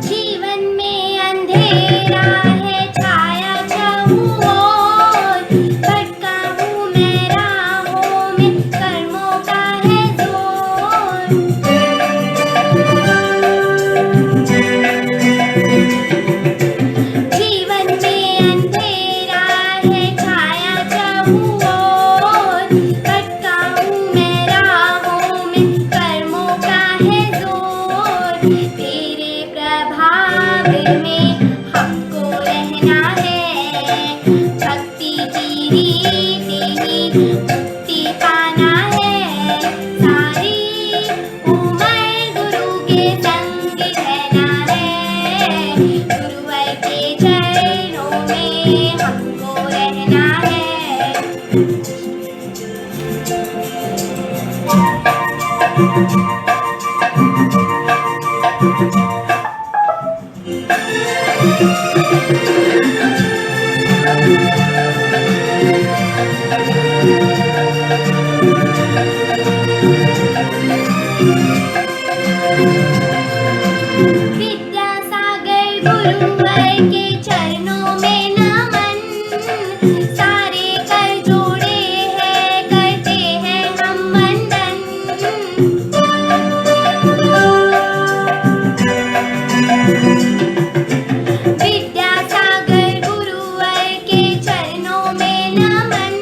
जीवन में अंधेरा है छाया चाहूं ओर, भटका हूँ मैं राहों में कर्मों का है जोर। जीवन में अंधेरा है छाया चाहूं ओर, भटका हूँ मैं राहों में कर्मों का है जोर। तेरे प्रभाव में हमको रहना है, भक्ति की रीत ही मुक्ति पाना है, सारी उम्र गुरु के संग रहना है। गुरुवर के चरणों में हमको रहना है। विद्यासागर गुरुवर के चरणों में नमन, सारे कर जोड़े हैं करते हैं हम वंदन। विद्यासागर गुरुवर के चरणों में नमन,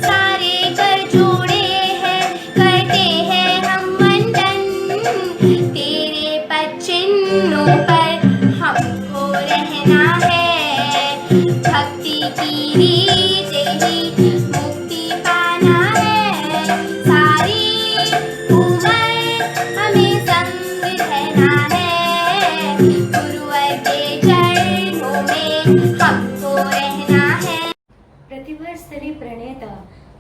सारे कर जोड़े हैं करते हैं हम वंदन। तेरे पद चिन्हों पर हमको रहना है, भक्ति की रीत ही मुक्ति पाना है, सारी उम्र हमें संग रहना है। गुरुवर के चरणों में हमको रहना है। प्रतिभा स्तरी प्रणेता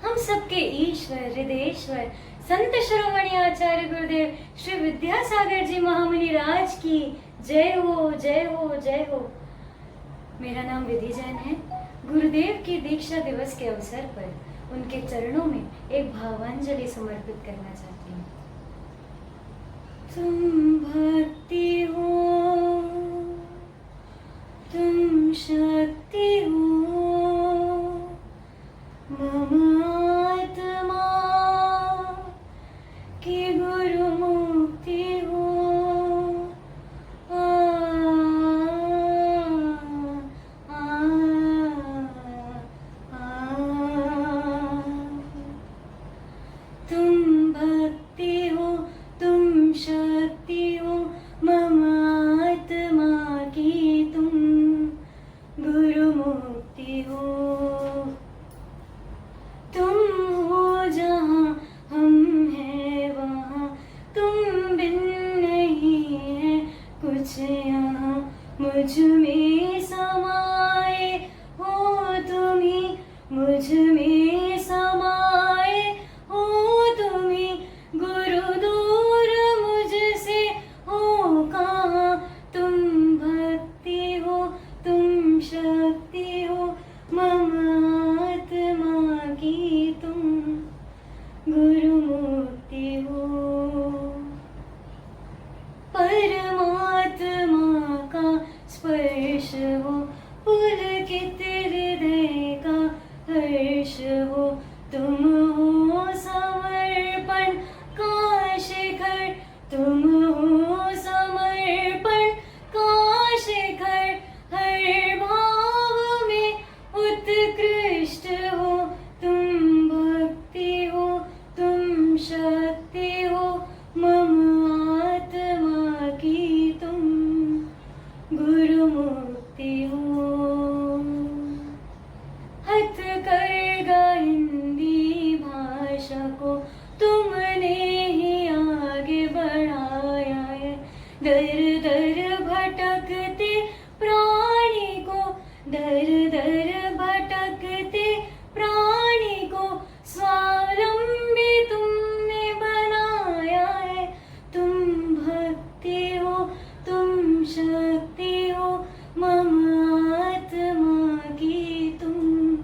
हम सबके ईश्वर हृदयेश्वर संत शिरोमणि आचार्य गुरुदेव श्री विद्यासागर जी महामुनि राज की जय हो जय हो जय हो। मेरा नाम विधि जैन है। गुरुदेव की दीक्षा दिवस के अवसर पर उनके चरणों में एक भावांजलि समर्पित करना चाहती हूँ। तुम भक्ति हो, तुम शक्ति हो, मम आत्मा की गुरु मुक्ति हो। आ, आ, आ, शक्ति हो मम आत्मा की, तुम गुरु मुक्ति हो। तुम हो जहाँ हम हैं वहाँ, तुम बिन नहीं है कुछ यहाँ। मुझ में समाए हो तुम्ही, मुझ में समाए हो तुम्ही। गुरु दूर मुझसे हो कहाँ, तुम भक्ति हो तुम शक्ति हो मम आत्मा की, तुम गुरु मुक्ति हो। परमात्मा का स्पर्श हो, पुलकित हृदय का हर्ष हो। तुम हो समर्पण का शिखर, तुम हो समर्पण का शिखर। हर भाव में उत्कृष्ट हो, तुम भक्ति हो तुम शक्ति हो मम आत्मा की, तुम गुरु मुक्ति हो। हथकरघा हिंदी भाषा को तुमने ही आगे बढ़ाया है। दर दर भटकते प्राणी को, दर दर भटकते प्राणी को स्वावलंबी तुमने बनाया है। तुम भक्ति हो तुम शक्ति हो मम आत्मा की, तुम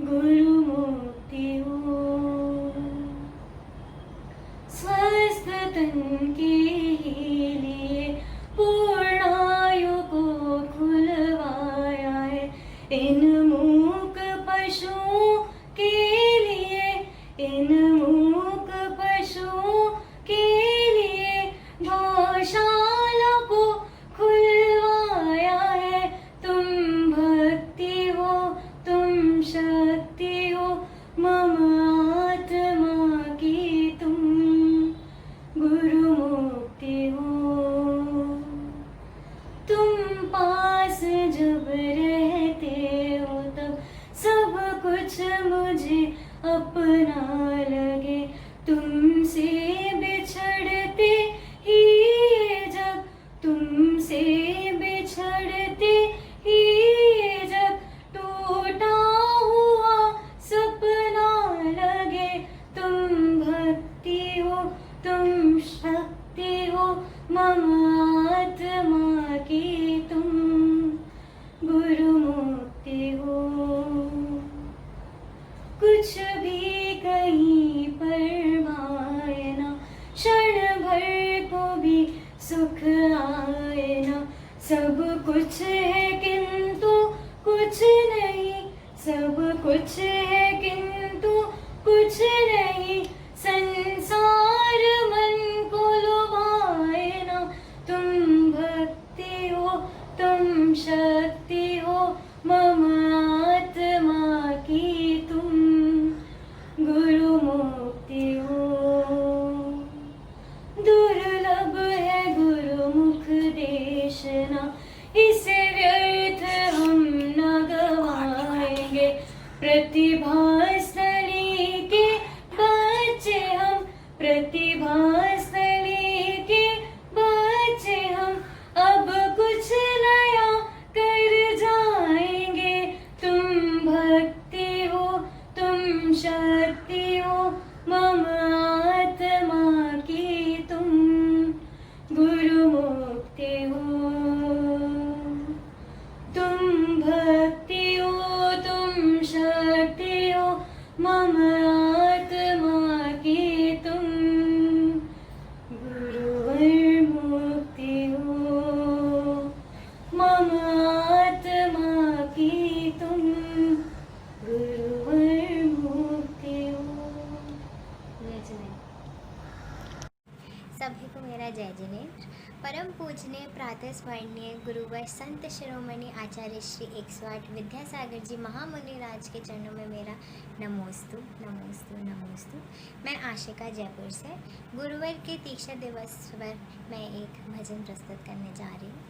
गुरु मुक्ति हो। स्वस्थ तन के लिए पूर्णायु को खुलवाया है। इन मूक पशुओं के लिए, इन मूक पशुओं के लिए गौशाला को खुलवाया है। तुम भक्ति हो तुम शक्ति हो मम आत्मा की, तुम गुरु मुक्ति हो। तुम पास जब रहते हो तब सब कुछ मुझे अपना लगे। तुमसे बिछड़ते ही जब, तुमसे बिछड़ते ही जब टूटा हुआ सपना लगे। तुम भक्ति हो तुम शक्ति हो मम आत्मा की, तुम गुरु मुक्ति हो। कुछ भी कहीं पर भाए ना, क्षण भर को भी सुख आए ना। सब कुछ है किंतु कुछ नहीं, सब कुछ है किंतु कुछ नहीं। संसार मन को लुभाए ना। तुम भक्ति हो तुम शक्ति हो मम आत्मा की, तुम गुरु मुक्ति हो। दुर्लभ है गुरुमुख देशना, इसे व्यर्थ हम न गवाएंगे। प्रतिभा स्थली के बच्चे हम, प्रतिभा सभी को मेरा जय जिनेन्द्र। परम पूजनीय प्रातः स्मरणीय गुरुवर संत शिरोमणि आचार्य श्री 108 विद्यासागर जी महामुनि राज के चरणों में मेरा नमोस्तु नमोस्तु नमोस्तु। मैं आशिका जयपुर से गुरुवर के दीक्षा दिवस पर मैं एक भजन प्रस्तुत करने जा रही हूँ।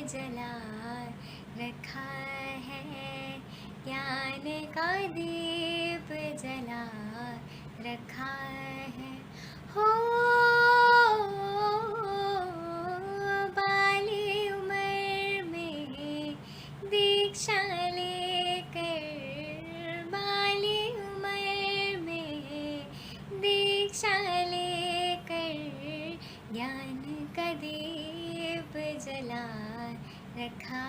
जला रखा है, ज्ञान का दीप जला रखा है। हो बाली उम्र में दीक्षा लेकर, बाली उम्र में दीक्षा लेकर ज्ञान का दीप जला रखा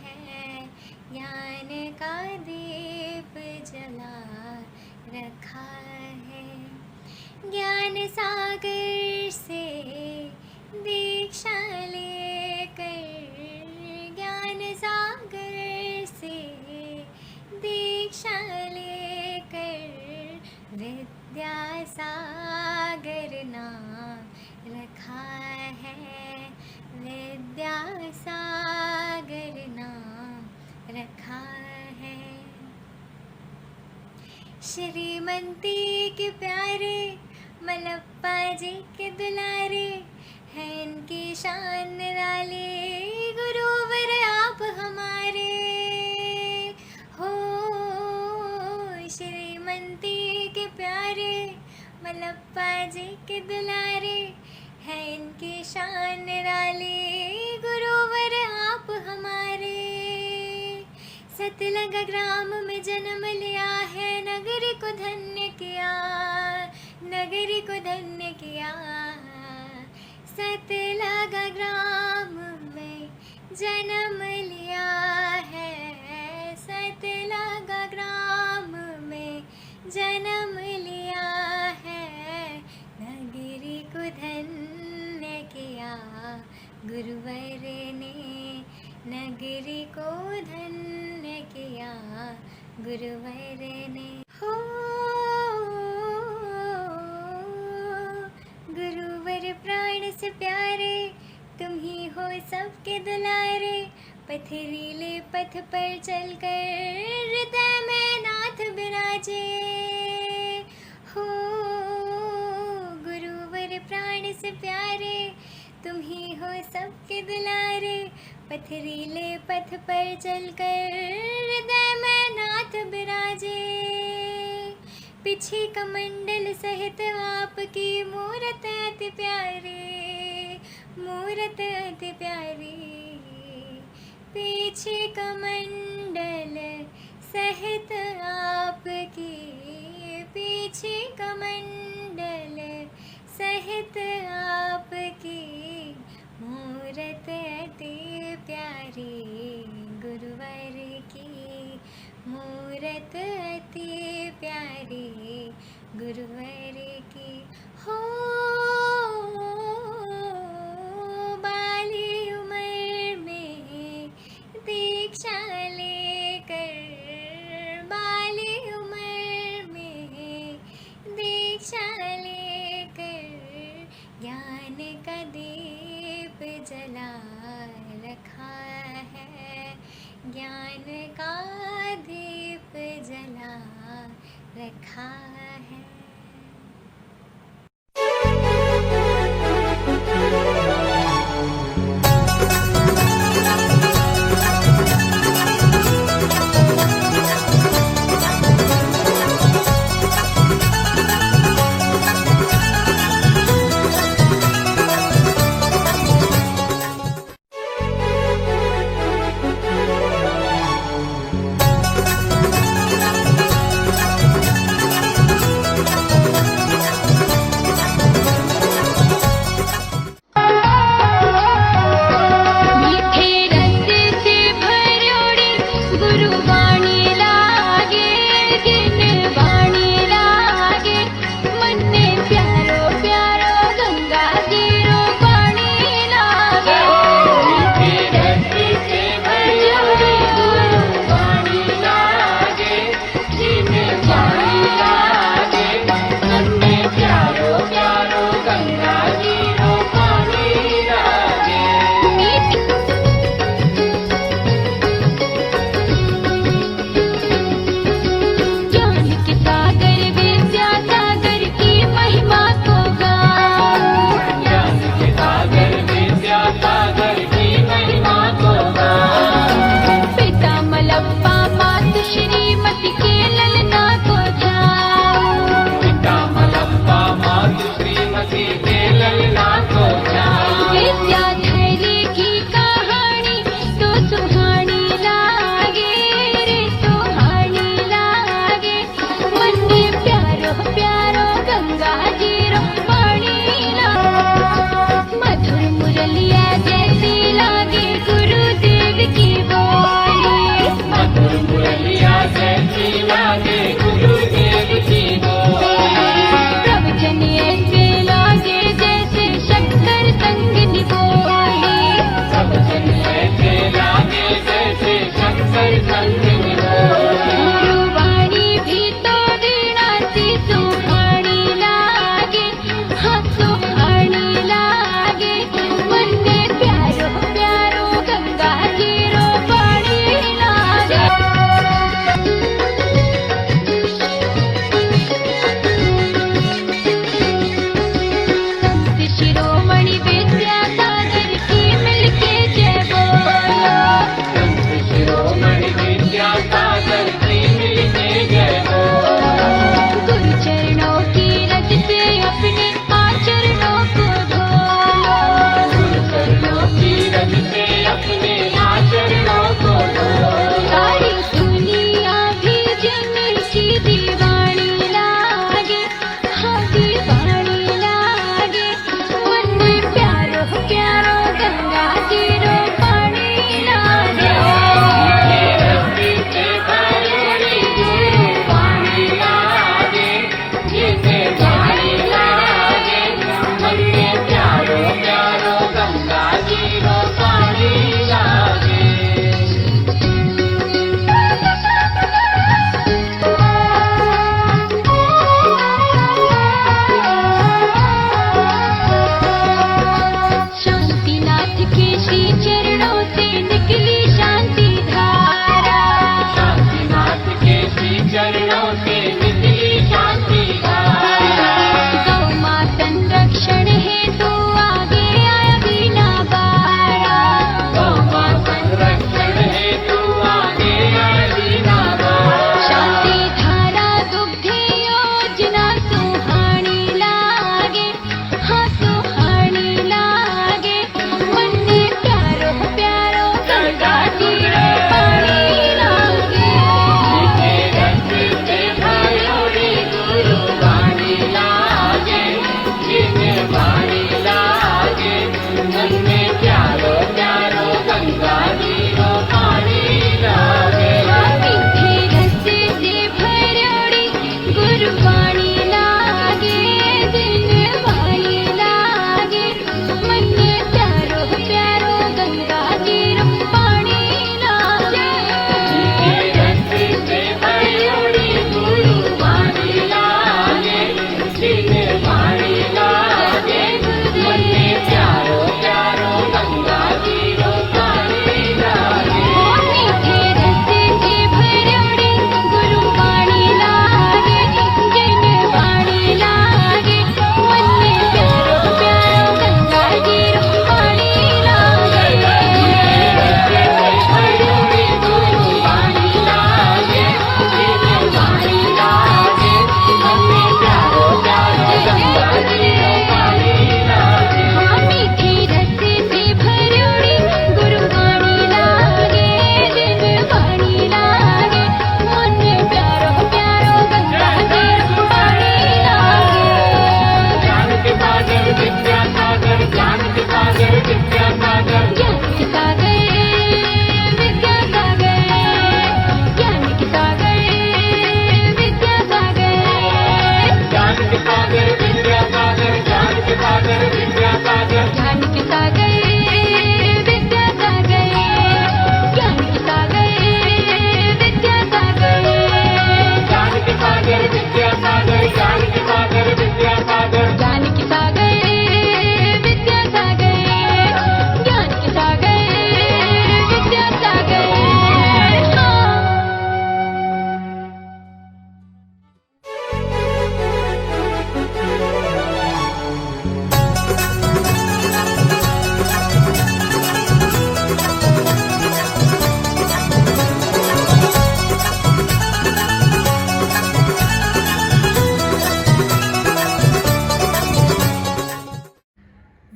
है, ज्ञान का दीप जला रखा है। ज्ञान सागर से दीक्षा लेकर, ज्ञान सागर से दीक्षा लेकर विद्या सागर नाम रखा है, विद्या सागर नाम रखा है। श्रीमंती के प्यारे मलप्पा जी के दुलारे हैं, इनकी शान निराले गुरुवर आप हमारे हो। श्रीमंती के प्यारे मलप्पा जी के दुलारे है, इनकी शान निराली गुरुवर आप हमारे। सतलंगा ग्राम में जन्म लिया है, नगरी को धन्य किया, नगरी को धन्य किया। सतलंगा ग्राम में जन्म लिया है, सतलंगा ग्राम में जन्म लिया है, नगरी को धन्य किया गुरुवर ने, नगरी को धन्य किया गुरुवर ने। हो गुरुवर प्राण से प्यारे, तुम ही हो सबके दुलारे। पथरीले पथ पर चलकर हृदय में नाथ विराजे हो। गुरुवर प्राण से प्यारे, तुम ही हो सबके दुलारे। पथरीले पथ पर चलकर हृदय में नाथ विराजे। पीछे कमंडल सहित आपकी मूरत अति प्यारी, मूरत अति प्यारी। पीछे कमंडल सहित आपकी, पीछे कमंडल सहित आपकी मूरत अति प्यारी गुरुवर की, मूरत अति प्यारी गुरुवर की। हो बाली उम्र में दीक्षा लेकर, बाली उम्र में दीक्षा लेकर ज्ञान का दीप जला रखा है, ज्ञान का दीप जला रखा है। सागर विद्यासागर ज्ञान के सागर विद्यासागर ज्ञान के सागर विद्यासागर ज्ञान के सागर विद्यासागर ज्ञान के सागर विद्यासागर ज्ञान के सागर विद्यासागर ज्ञान के सागर विद्यासागर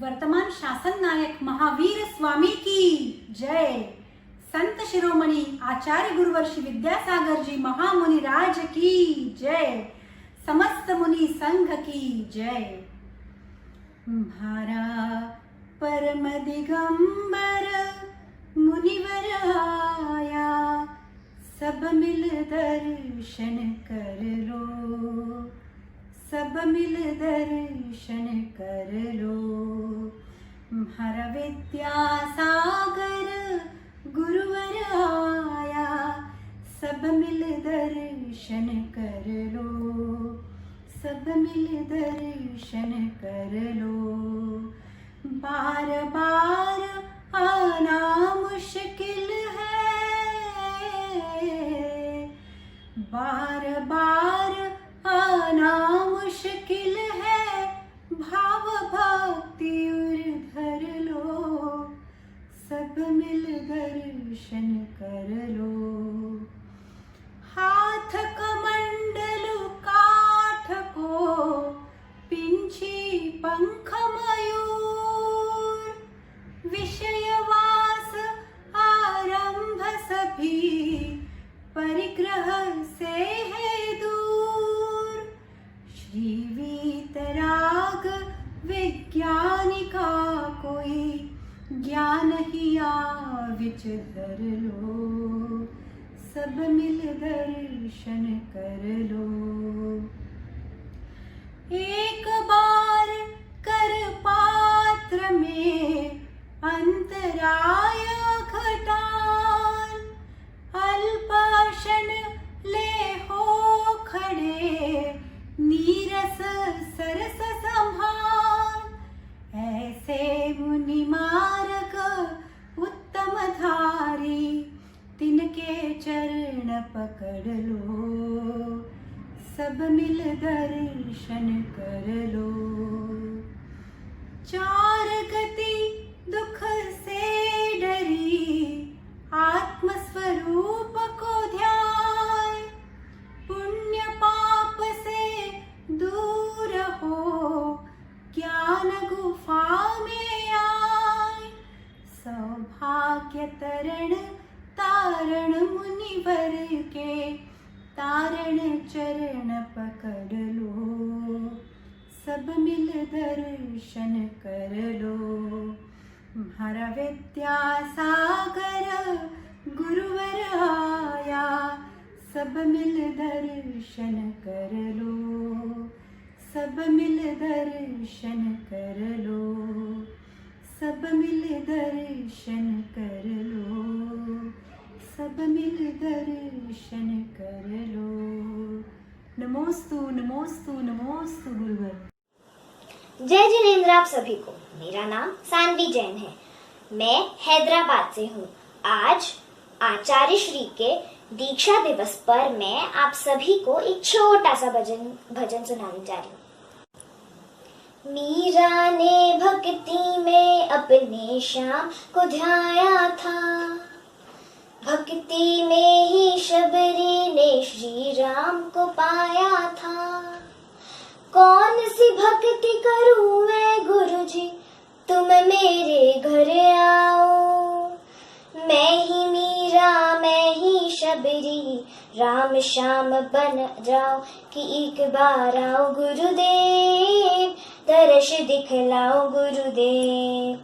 वर्तमान शासन नायक महावीर स्वामी की जय। संत शिरोमणि आचार्य गुरुवर श्री विद्यासागर जी महामुनि राज की जय। समस्त मुनि संघ की जय। म्हारा परम दिगंबर मुनिवर आया, सब मिल दर्शन कर लो, सब मिल दर्शन कर लो। म्हारा विद्यासागर गुरुवर आया, सब मिल दर्शन कर लो, सब मिल दर्शन कर लो। बार बार आना मुश्किल है, बार बार आना मुश्किल है, भाव भक्ति धर लो, सब मिल दर्शन कर लो। हाथ कमंडल काठ को पिंछी पंख मयूर, विषयवास आरंभ सभी परिग्रह से है दूर। श्री वीतराग विज्ञानिका कोई, ज्ञान ही विच धर लो, सब मिल दर्शन कर लो। एक बार कर पात्र में अंतराय घटान, अल्पाशन ले हो खड़े नीरस सरस संभान। ऐसे मुनि मार्ग उत्तम धारी, तिनके चरण पकड़ लो, सब मिल दर्शन कर लो। चार गति दुख से डरी, आत्म स्वरूप को ध्यान, पुण्य पाप से दूर हो, ज्ञान गुफा में आए। सौभाग्य तरण तारण मुनिवर के, तारण चरण पकड़ लो, सब मिल दर्शन कर लो। म्हारा विद्यासागर गुरुवर आया, सब मिल दर्शन कर लो, सब मिल दर्शन कर लो, सब मिल दर्शन कर लो, सब मिल दर्शन कर लो। नमोस्तु नमोस्तु नमोस्तु गुरुवर। जय जिनेंद्र आप सभी को। मेरा नाम सानवी जैन है, मैं हैदराबाद से हूँ। आज आचार्य श्री के दीक्षा दिवस पर मैं आप सभी को एक छोटा सा भजन सुनाने जा रही हूँ। मीरा ने भक्ति में अपने श्याम को ध्याया था, भक्ति में ही शबरी ने श्री राम को पाया था। कौन सी भक्ति करूं मैं गुरुजी, तुम मेरे घर आओ। मैं ही मीरा मैं ही शबरी, राम श्याम बन जाओ कि एक बार आओ गुरुदेव, दर्श दिखलाओ गुरुदेव,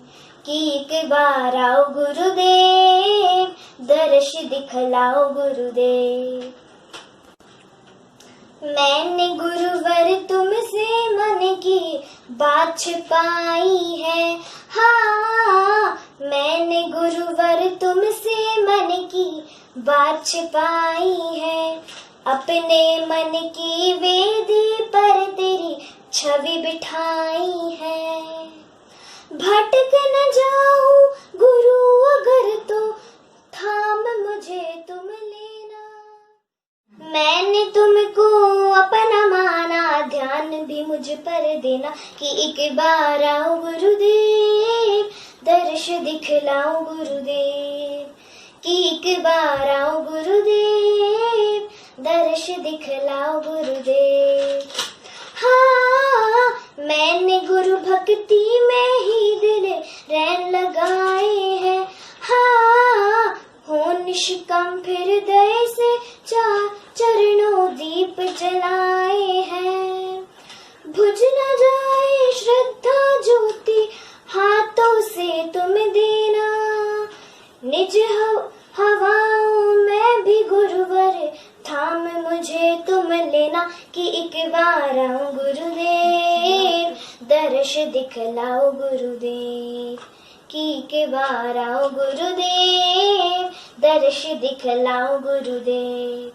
कि एक बार आओ गुरुदेव, दर्श दिखलाओ गुरुदेव। मैंने गुरुवर तुमसे मन की बात छिपाई है, हाँ मैंने गुरुवर तुमसे मन की बात छिपाई है। अपने मन की वेदी पर तेरी छवि बिठाई है। भटक न जाऊं गुरु अगर तो थाम मुझे तुम लेना। मैंने तुमको अपना माना, ध्यान भी मुझ पर देना कि एक बार आओ गुरुदेव, दर्श दिखलाओ गुरुदेव, कि एक बार आओ गुरुदेव, दर्श दिखलाओ गुरुदेव। हाँ मैंने गुरु भक्ति में ही दिल रैन लगाए हैं, हाँ हो निष्काम फिर हृदय से चरणों दीप जलाए हैं। बुझ न जाए श्रद्धा ज्योति हाथों से तुम देना, निज हवाओं में भी गुरुवर थाम मुझे तुम लेना कि एक बार आओ गुरुदेव, दर्श दिखलाओ गुरुदेव, कि एक बार आओ गुरुदेव, दर्श दिखलाओ गुरुदेव,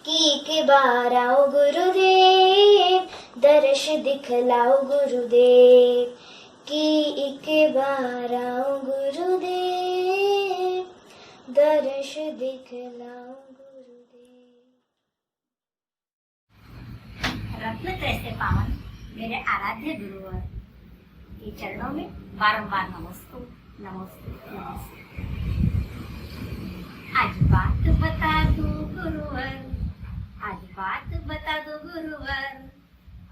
कि एक बार आओ गुरुदेव, दर्श दिखलाओ गुरुदेव, कि एक बार आओ गुरुदेव, दर्श दिखलाओ गुरुदेव। रत्न त्रय से पावन मेरे आराध्य गुरुवर के चरणों में बारंबार नमस्ते नमस्ते नमस्ते। आज बात बता दो गुरुवर, आज बात बता दो गुरुवर,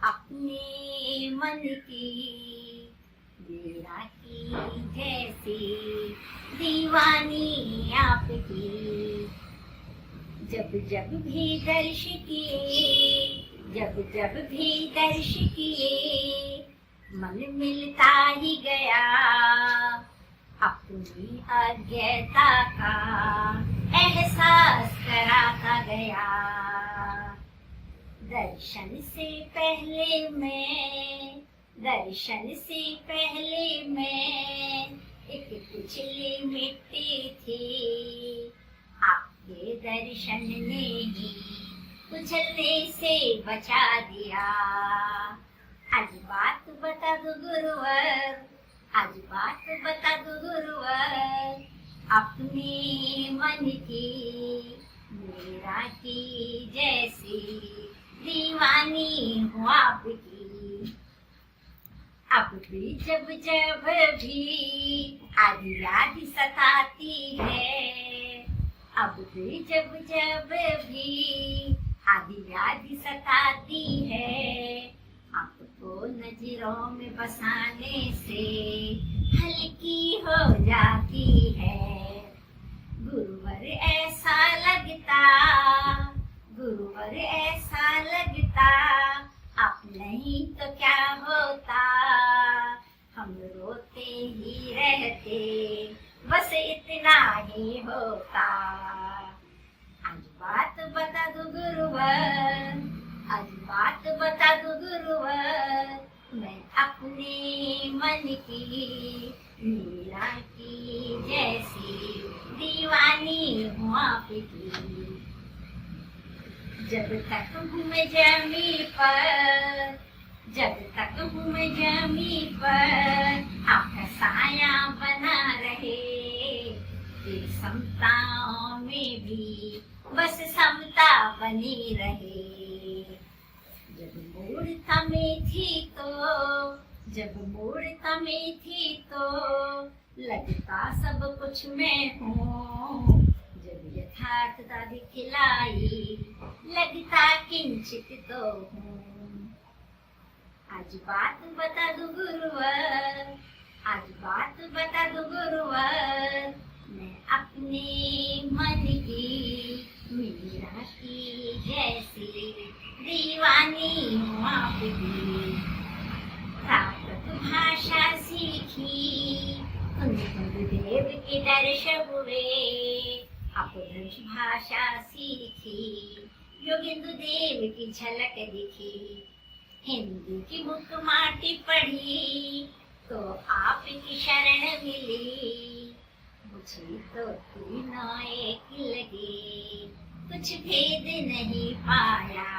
अपने मन की मेरा की जैसी दीवानी आपकी। जब जब भी दर्श किए, जब जब भी दर्श किए, मन मिलता ही गया, अपनी अज्ञता का एहसास कराता गया। दर्शन से पहले मैं, दर्शन से पहले मैं एक पिछली मिट्टी थी, आपके दर्शन ने ही कुचलने से बचा दिया। आज बात बता दो गुरुवर, आज बात बता दो गुरुवर, अपने मन की मेरा की जैसी दीवानी हूँ आपकी। अब भी जब जब भी आदि आदि सताती है, अब भी जब जब भी आदि आदि सताती है, आपको नजरों में बसाने से हल्की हो जाती है। गुरुवर ऐसा लगता, गुरुवर ऐसा लगता, आप नहीं तो क्या होता, हम रोते ही रहते, बस इतना ही होता। आज बात बता दो गुरुवर, आज बात बता दो गुरुवर, मैं अपने मन की मीरा की जैसी दीवानी हूँ आपकी। जब तक हूँ मैं जमी पर, जब तक हूँ मैं जमी पर, आपका साया बना रहे, फिर समताओं में भी बस समता बनी रहे। जब मूर्ता में थी तो, जब मूर्ता में थी तो लगता सब कुछ मैं हूँ, जब यथार्थता दिखलाई लगता किंचित तो हूँ। आज बात बता दो गुरुवर, आज बात बता दो गुरुवर, मैं अपने मन की मीरा की जैसी दीवानी हूँ आपकी। प्राकृत भाषा सीखी, गुरुदेव के दर्श हुए, अपभ्रंश भाषा सीखी, योगेंद्र देव की झलक दिखी, हिंदी की बुक माटी पढ़ी तो आपकी शरण मिली, मुझे तो तीनों एक लगे, कुछ भेद नहीं पाया।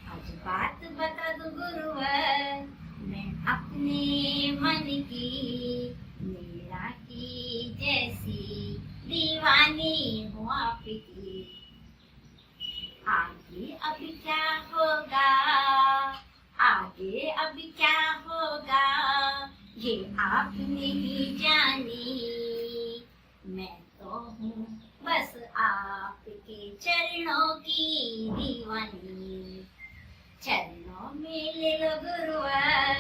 आज बात बता दूं गुरुवर मैं अपने मन की, मेरा की जैसी दीवानी हूँ आपकी। आगे अभी क्या होगा, आगे अभी क्या होगा, ये आपने ही जानी। मैं तो हूँ बस आपके चरणों की दीवानी। चरणों में ले लो गुरुवर,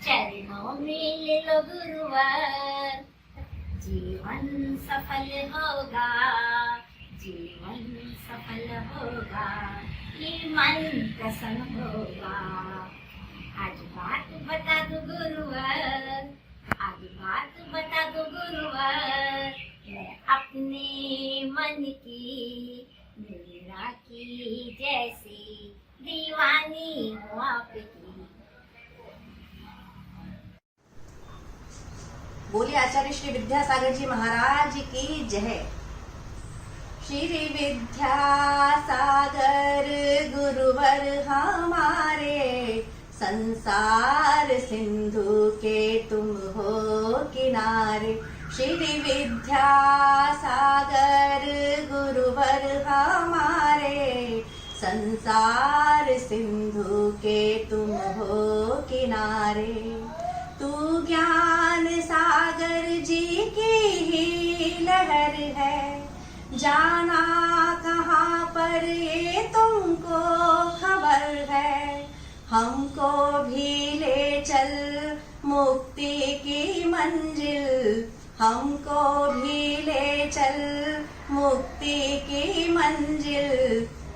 चरणों में ले लो गुरुवर, जीवन सफल होगा, जीवन सफल होगा, ये मन प्रसन्न होगा। आज बात बता दो गुरुवर, आज बात बता दो गुरुवर, मैं अपने मन की, मेरा की जैसी दीवानी हूँ आपकी। बोलिए आचार्य श्री विद्यासागर जी महाराज की जय। श्री विद्यासागर गुरुवर हमारे, संसार सिंधु के तुम हो किनारे। श्री विद्यासागर गुरुवर हमारे, संसार सिंधु के तुम हो किनारे। तू ज्ञान सागर जी की ही लहर है, जाना कहाँ पर ये तुमको खबर है। हमको भी ले चल मुक्ति की मंजिल, हमको भी ले चल मुक्ति की मंजिल।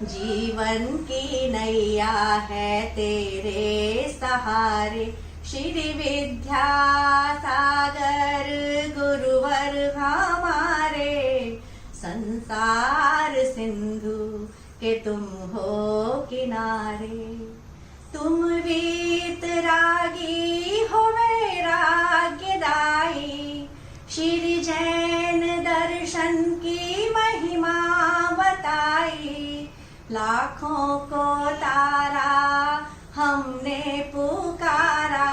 जीवन की नैया है तेरे सहारे। श्री विद्यासागर गुरुवर हमारे, संसार सिंधु के तुम हो किनारे। तुम वीतरागी हो वैराग्यदायी, श्री जैन दर्शन की महिमा बताई। लाखों को तारा हमने पुकारा,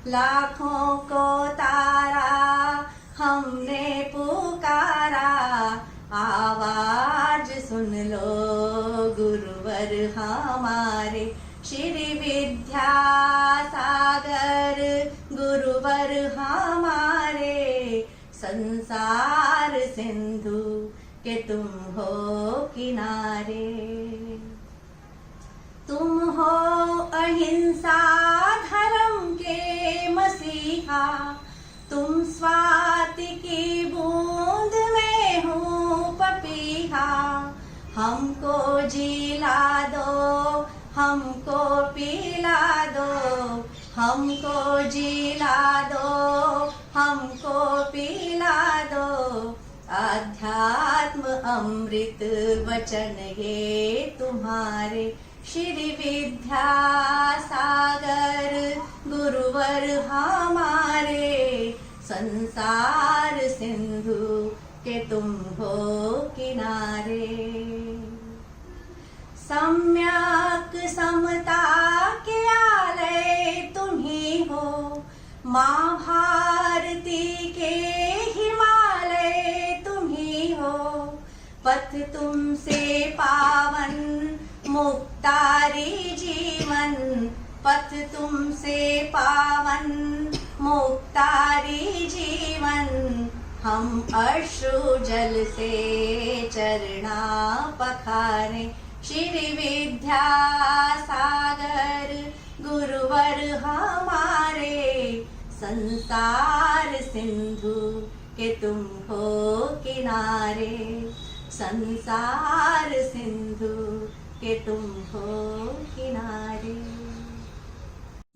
लाखों को तारा हमने पुकारा। आवाज सुन लो गुरुवर हमारे। श्री विद्यासागर गुरुवर हमारे, संसार सिंधु के तुम हो किनारे। तुम हो अहिंसा धर्म के मसीहा, तुम स्वाति की बूंद में हूँ पपीहा। हमको जिला दो, हमको पिला दो, हमको जिला दो, हमको पिला दो। आध्यात्म अमृत वचन ये तुम्हारे। श्री विद्यासागर गुरुवर हमारे, संसार सिंधु के तुम हो किनारे। सम्यक समता के आलय तुम ही हो, माँ भारती के हिमालय तुम ही हो। पथ तुमसे पावन मुक्तारी जीवन, पथ तुमसे पावन मुक्तारी जीवन। हम अश्रु जल से चरणा पखारे। श्री विद्यासागर गुरुवर हमारे, संसार सिंधु के तुम हो किनारे। संसार सिंधु के तुम हो किनारे।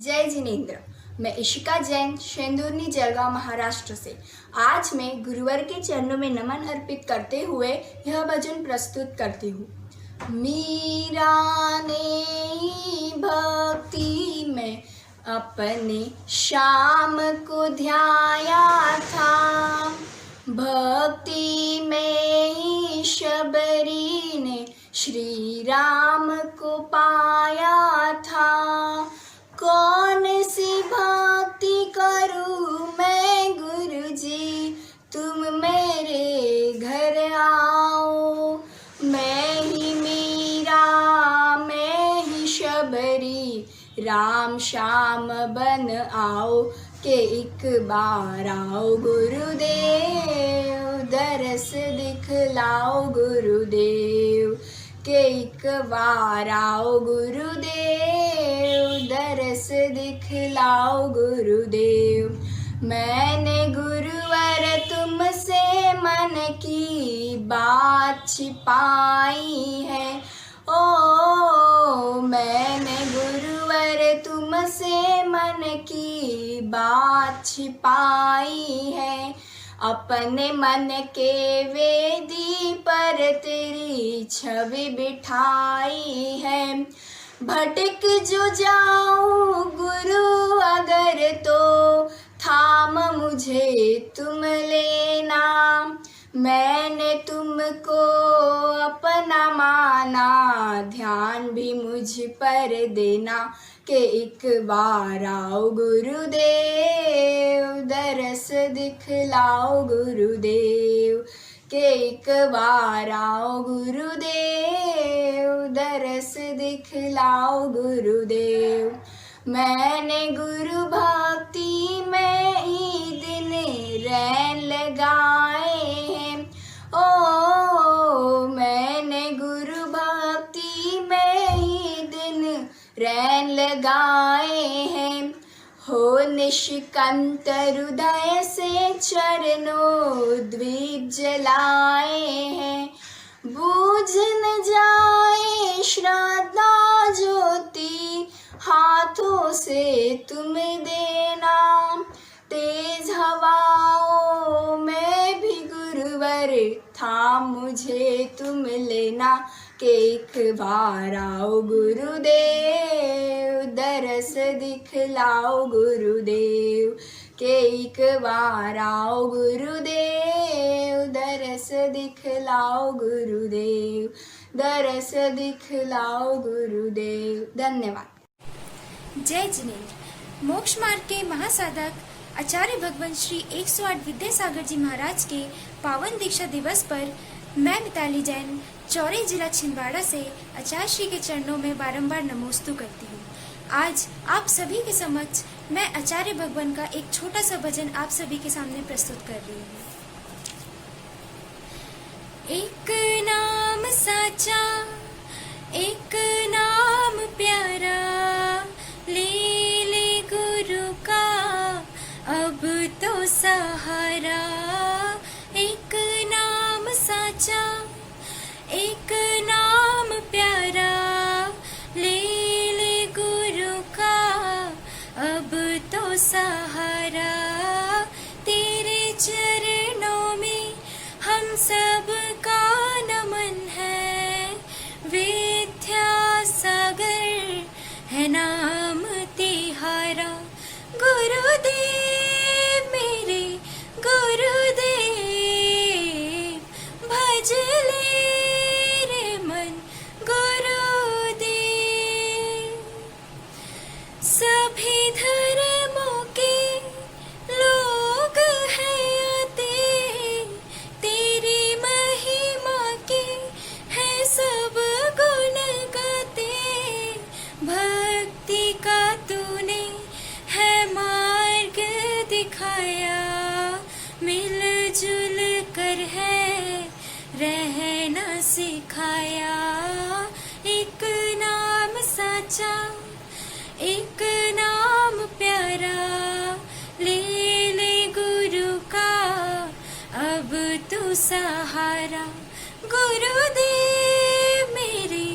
जय जिनेंद्र। मैं इशिका जैन शेंदुरनी जलगांव महाराष्ट्र से आज मैं गुरुवर के चरणों में नमन अर्पित करते हुए यह भजन प्रस्तुत करती हूँ। मीरा ने भक्ति में अपने श्याम को ध्याया था, भक्ति में ही शबरी ने श्री राम को पाया था। कौन सी भक्ति करूं मैं गुरुजी, तुम मेरे घर आओ। मैं ही मीरा, मैं ही शबरी, राम श्याम बन आओ के एक बार आओ गुरुदेव, दरस दिखलाओ गुरुदेव, के एक बार आओ गुरुदेव, दरस दिखलाओ गुरुदेव। मैंने गुरुवर तुमसे मन की बात छिपाई है, ओ मैंने गुरुवर तुमसे मन की बात छिपाई है। अपने मन के वेदी पर तेरी छवि बिठाई है। भटक जो जाऊं गुरु अगर तो थाम मुझे तुम लेना। मैंने तुमको अपना माना, ध्यान भी मुझ पर देना। के एक बार आओ गुरुदेव, दरस दिखलाओ गुरुदेव, के एक बार आओ गुरुदेव, दरस दिखलाओ गुरुदेव। मैंने गुरु भक्ति में ही दिन रैन लगाए हैं, ओ मैंने गुरु भक्ति में ही दिन रैन लगाए हैं। हो निष्कंत हृदय से चरणों द्वीप जलाए हैं। बूझ न जाए श्रद्धा ज्योति, हाथों से तुम देना। तेज हवाओं में भी गुरुवर थाम मुझे तुम लेना। के एक बार आओ गुरुदेव, दरस दिखलाओ गुरुदेव, के एक बार आओ गुरुदेव, दरस दिखलाओ गुरुदेव, दरस दिखलाओ गुरुदेव। धन्यवाद। जय जिनेन्द्र। मोक्ष मार्ग के महासाधक आचार्य भगवान श्री 108 विद्यासागर जी महाराज के पावन दीक्षा दिवस पर मैं मिताली जैन चौरी जिला छिंदवाड़ा से आचार्य श्री के चरणों में बारंबार नमोस्तु करती हूँ। आज आप सभी के समक्ष मैं आचार्य भगवान का एक छोटा सा भजन आप सभी के सामने प्रस्तुत कर रही हूँ। एक नाम साचा, एक नाम प्यारा, ले ले गुरु का अब तो सहारा। एक नाम साचा, एक नाम प्यारा, ले ले गुरु का अब तो सहारा। तेरे चरणों में हम सब का नमन है, विद्यासागर है नाम तिहारा। गुरुदेव मेरे गुरुदेव, भज ले रे मन गुरुदेव। सभी धर्मों के लोग हैं आते, तेरी महिमा के है सब गुण गाते। भक्ति का तूने है मार्ग दिखाया, मिलजुल कर है रहना सिखाया। एक नाम साचा, एक नाम प्यारा, ले ले गुरु का अब तू सहारा। गुरुदेव मेरे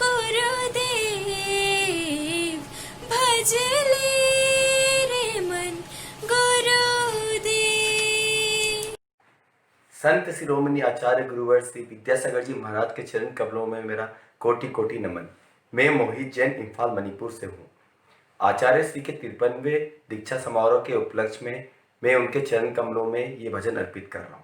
गुरुदेव, भज ले रे मन गुरुदेव। संत शिरोमणि आचार्य गुरुवर श्री विद्यासागर जी महाराज के चरण कमलों में मेरा कोटि कोटि नमन। मैं मोहित जैन इम्फाल मणिपुर से हूँ। आचार्य श्री के 53वें दीक्षा समारोह के उपलक्ष्य में मैं उनके चरण कमलों में ये भजन अर्पित कर रहा हूँ।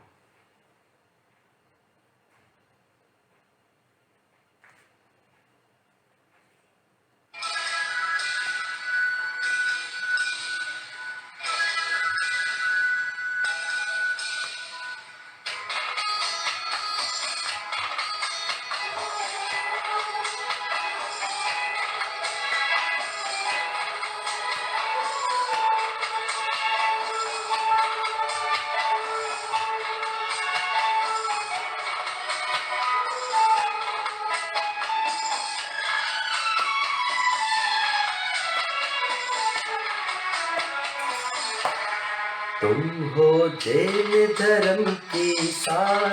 तुम हो जैन धर्म की शान,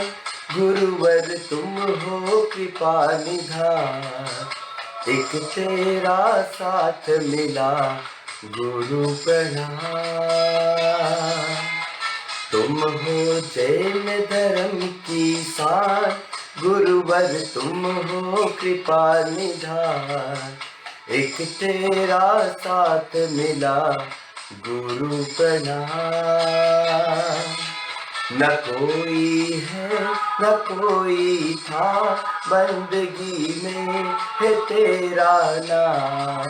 गुरुवर तुम हो कृपा निधान। एक तेरा साथ मिला गुरु प्रणाम। तुम हो जैन धर्म की शान, गुरुवर तुम हो कृपा निधान। एक तेरा साथ मिला गुरु प्रणाम। न कोई है न कोई था, बंदगी में है तेरा नाम।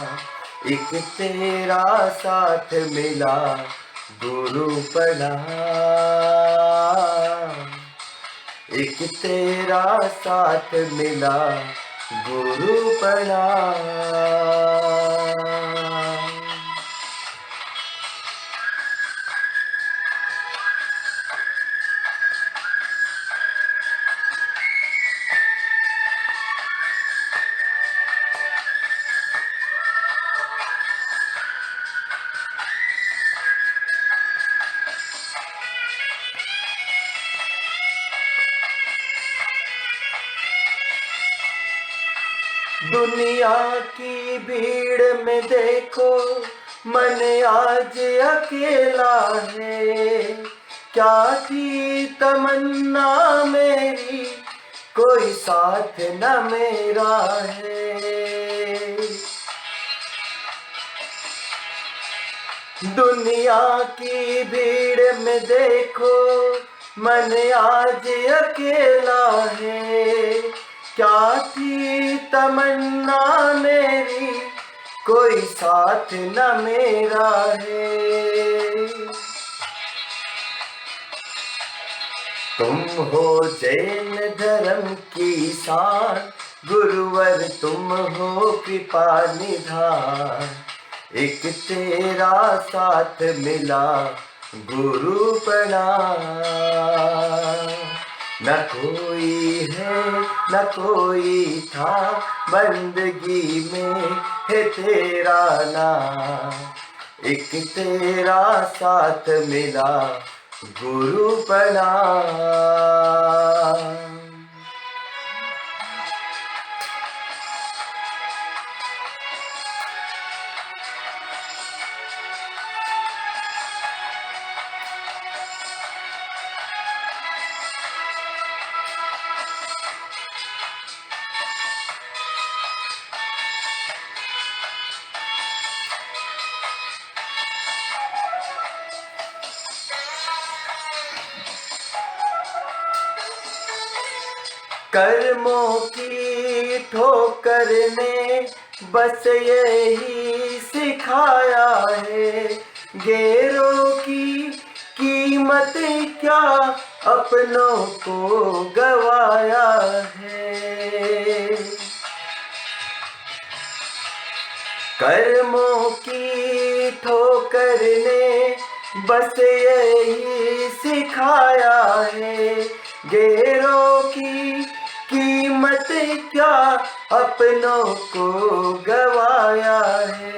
एक तेरा साथ मिला गुरु प्रणाम। एक तेरा साथ मिला गुरु प्रणाम। दुनिया की भीड़ में देखो मन आज अकेला है। क्या थी तमन्ना मेरी, कोई साथ न मेरा है। दुनिया की भीड़ में देखो मन आज अकेला है। क्या थी तमन्ना मेरी, कोई साथ न मेरा है। तुम हो जैन धर्म की शान, गुरुवर तुम हो कृपा निधान। एक तेरा साथ मिला गुरु प्रणाम। न कोई है न कोई था, बंदगी में है तेरा नाम। एक तेरा साथ मिला गुरु प्रणाम। कर्मों की ठोकर ने बस यही सिखाया है। गैरों की कीमत क्या, अपनों को गवाया है। कर्मों की ठोकर ने बस यही सिखाया है। गैरों की कीमत क्या, अपनों को गवाया है।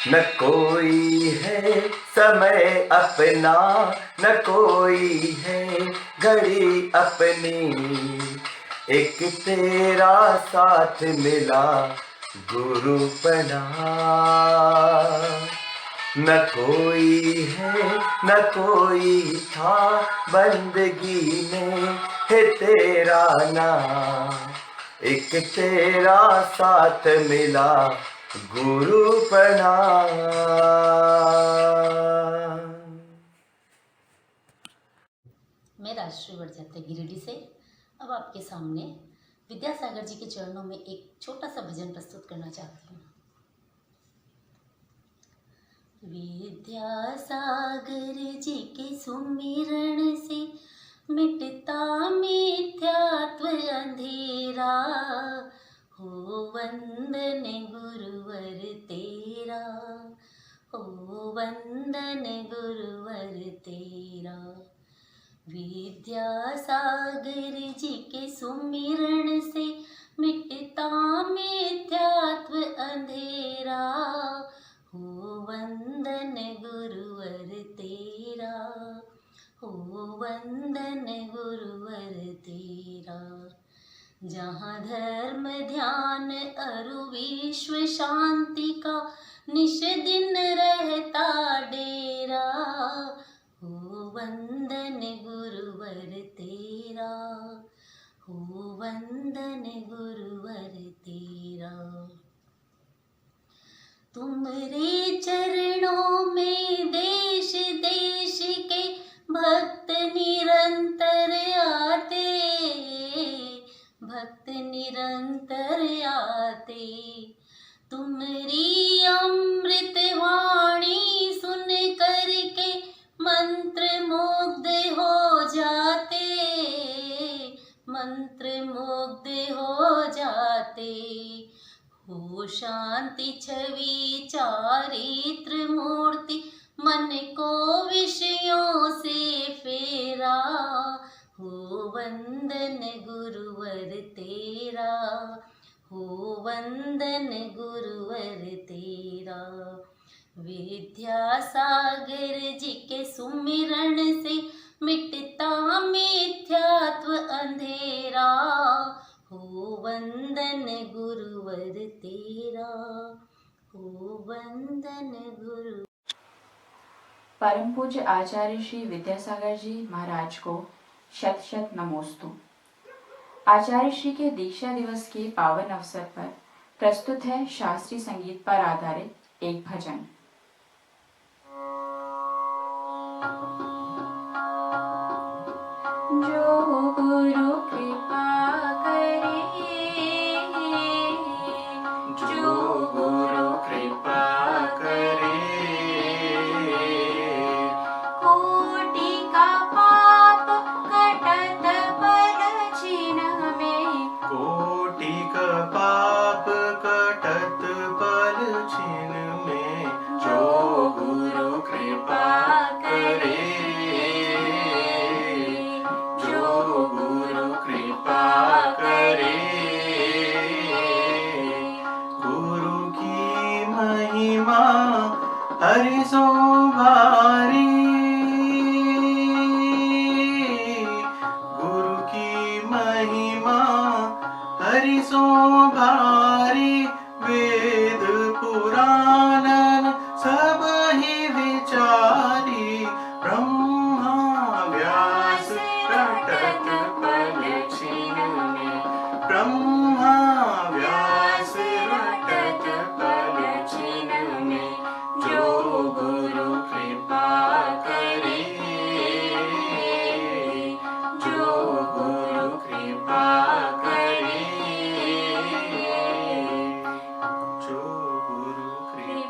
न कोई है समय अपना, न कोई है घड़ी अपनी। एक तेरा साथ मिला गुरु प्रणाम। न कोई है न कोई था, बंदगी में है तेरा नाम, एक तेरा साथ मिला गुरु प्रणाम। मैं राजश्री वर्जाते गिरिडीह से अब आपके सामने विद्यासागर जी के चरणों में एक छोटा सा भजन प्रस्तुत करना चाहती हूँ। विद्यासागर जी के सुमिरण से मिटता मिथ्यात्व अंधेरा, हो वंदन गुरुवर तेरा, हो वंदन गुरुवर तेरा। विद्यासागर जी के सुमिरण से मिटता मिथ्यात्व अंधेरा, हो वंदन गुरुवर तेरा, हो वंदन गुरुवर तेरा। जहाँ धर्म ध्यान अरु विश्व शांति का निश दिन रहता डेरा, हो वंदन गुरुवर तेरा, हो वंदन गुरुवर तेरा। तुम्हारे चरणों में देश देश के भक्त निरंतर आते, भक्त निरंतर आते। तुम्हारी अमृत वाणी सुन करके मंत्र मुग्ध हो जाते, मंत्र मुग्ध हो जाते। हो शांति छवि चारित्र मूर्ति मन को विषयों से फेरा, हो वंदन गुरुवर तेरा, हो वंदन गुरुवर तेरा। विद्यासागर जी के सुमिरण से मिटता मिथ्यात्व अंधेरा, हो वंदन गुरुवर तेरा, हो वंदन गुरु। परम पूज्य आचार्य श्री विद्यासागर जी महाराज को शत शत नमोस्तु। आचार्य श्री के दीक्षा दिवस के पावन अवसर पर प्रस्तुत है शास्त्रीय संगीत पर आधारित एक भजन। जो गुरु कृपा करे, जो गुरु कृपा करे, कोटि का पाप कटत पल छिन में, कोटि का पाप कटत पल छिन में, जो गुरु कृपा करे, जो गुरु कृपा करे। गुरु की महिमा हरि सो भारी, गुरु की महिमा हरि सो भारी। वेद पुराण सब ही विचारी, ब्रह्मा व्यास कटत पल छिन में, ब्रह्मा व्यास कटत पल छिन में, जो गुरु कृपा करे, जो गुरु कृपा करे, जो गुरु कृपा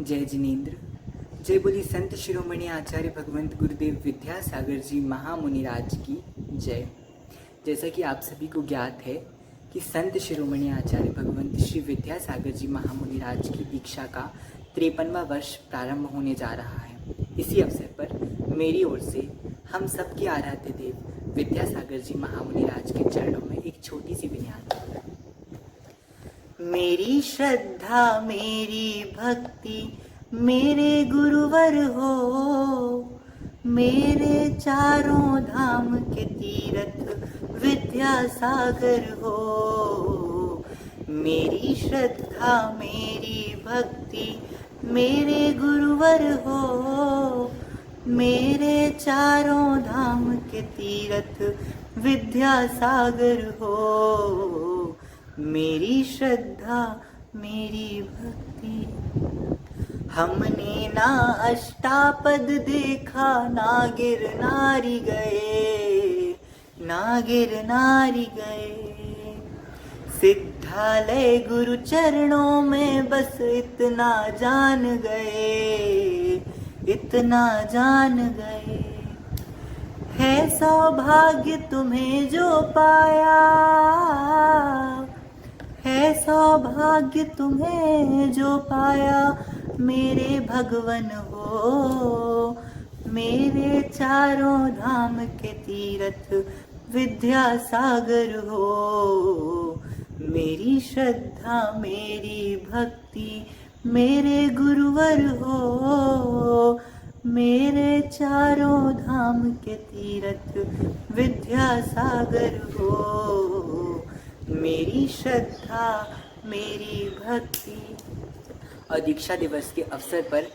जय जिनेन्द्र। जय बोली संत शिरोमणि आचार्य भगवंत गुरुदेव विद्यासागर जी महामुनिराज की जय। जैसा कि आप सभी को ज्ञात है कि संत शिरोमणि आचार्य भगवंत श्री विद्यासागर जी महामुनिराज की दीक्षा का 53वां वर्ष प्रारंभ होने जा रहा है। इसी अवसर पर मेरी ओर से हम सबके आराध्य देव विद्यासागर जी महामुनिराज के चरणों में एक छोटी सी विनती। मेरी श्रद्धा मेरी भक्ति मेरे गुरुवर हो, मेरे चारों धाम के तीर्थ विद्यासागर हो। मेरी श्रद्धा मेरी भक्ति मेरे गुरुवर हो, मेरे चारों धाम के तीर्थ विद्यासागर हो। मेरी श्रद्धा मेरी भक्ति। हमने ना अष्टापद देखा ना गिर नारी गए, ना गिर नारी गए। सिद्धालय गुरु चरणों में बस इतना जान गए, इतना जान गए। है सौभाग्य तुम्हें जो पाया, है सौभाग्य तुम्हें जो पाया मेरे भगवन हो। मेरे चारों धाम के तीर्थ विद्यासागर हो। मेरी श्रद्धा मेरी भक्ति मेरे गुरुवर हो, मेरे चारों धाम के तीर्थ विद्यासागर हो। मेरी श्रद्धा मेरी भक्ति। और दीक्षा दिवस के अवसर पर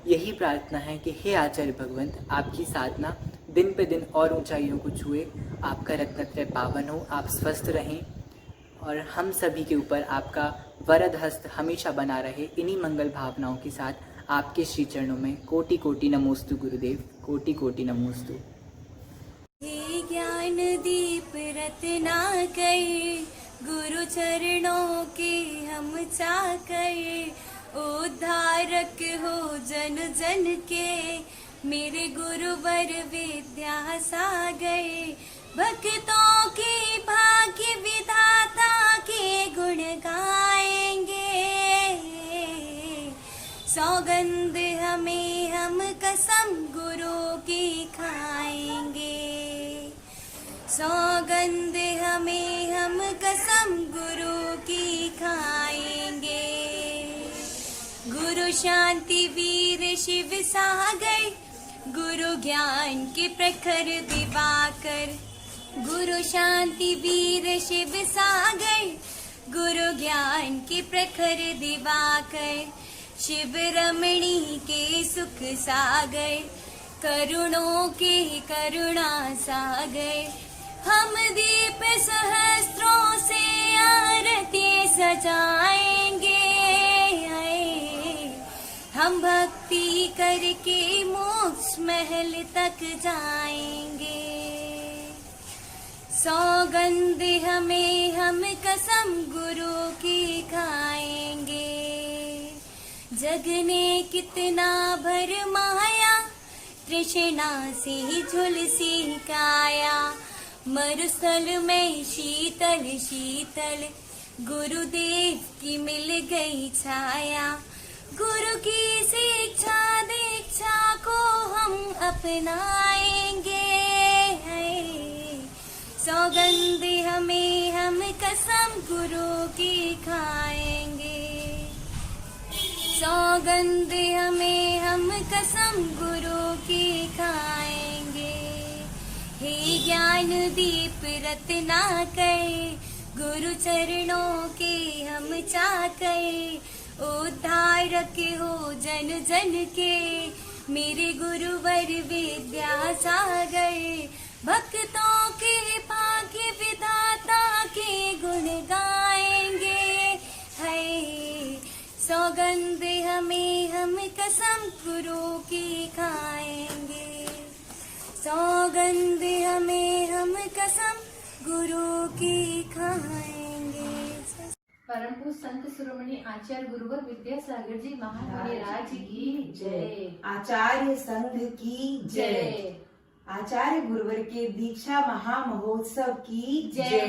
यही प्रार्थना है कि हे आचार्य भगवंत, आपकी साधना दिन पे दिन और ऊंचाइयों को छुए, आपका रत्नत्रय पावन हो, आप स्वस्थ रहें और हम सभी के ऊपर आपका वरद हस्त हमेशा बना रहे। इन्हीं मंगल भावनाओं के साथ आपके श्री चरणों में कोटि कोटि नमोस्तु गुरुदेव, कोटि कोटि नमोस्तु। हे ज्ञान दीप रत्नाकर, गुरु चरणों के हम चाकर। उद्धारक हो जन जन के, मेरे गुरुवर विद्यासागर। भक्तों के भाग्य विधाता के गुण गाएंगे। सौगंध हमें हम कसम गुरु की खाएंगे। सौगंध हमें हम कसम गुरु की खाएंगे। गुरु शांति वीर शिव सागर, गुरु ज्ञान के प्रखर दिवाकर। गुरु शांति वीर शिव सागर, गुरु ज्ञान के प्रखर दिवाकर। शिव रमणी के सुख सागर, करुणों के करुणा सागर। हम दीप सहस्त्रों से आरती सजाएंगे। हम भक्ति करके मोक्ष महल तक जाएंगे। सौगंध हमें हम कसम गुरु की खाएंगे। जग ने कितना भर माया, तृष्णा से झुलसी काया। मरुस्थल में शीतल शीतल गुरुदेव की मिल गई छाया। गुरु की शिक्षा दीक्षा को हम अपनाएंगे। सौगंध हमें हम कसम गुरु की खाएंगे। सौगंध हमें हम कसम गुरु की खाएंगे। हे ज्ञान दीप रत्नाकर, गुरु चरणों के हम चाकर। उद्धारक हो जन जन के, मेरे गुरुवर विद्यासागर। भक्तों के भाग्य विधाता के गुण गाएंगे। है सौगंध हमें हम कसम गुरु की खाएंगे। सौगंध हमें हम कसम गुरु की खाएंगे। परम पूज्य संत शिरोमणि आचार्य गुरुवर विद्यासागर जी महाराज की जय। आचार्य संघ की जय। आचार्य गुरुवर के दीक्षा महामहोत्सव की जय।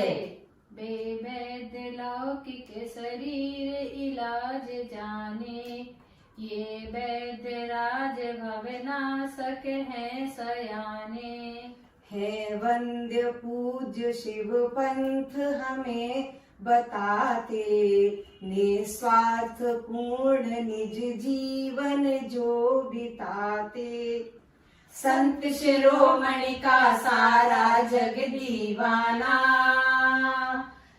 बेवैद लौकिक शरीर इलाज जाने, ये वैद राज भवनाशक हैं सयाने। है वंद्य पूज्य शिव पंथ हमें बताते, निस्वार्थ पूर्ण निज जीवन जो बिताते। संत शिरोमणि का सारा जग दीवाना,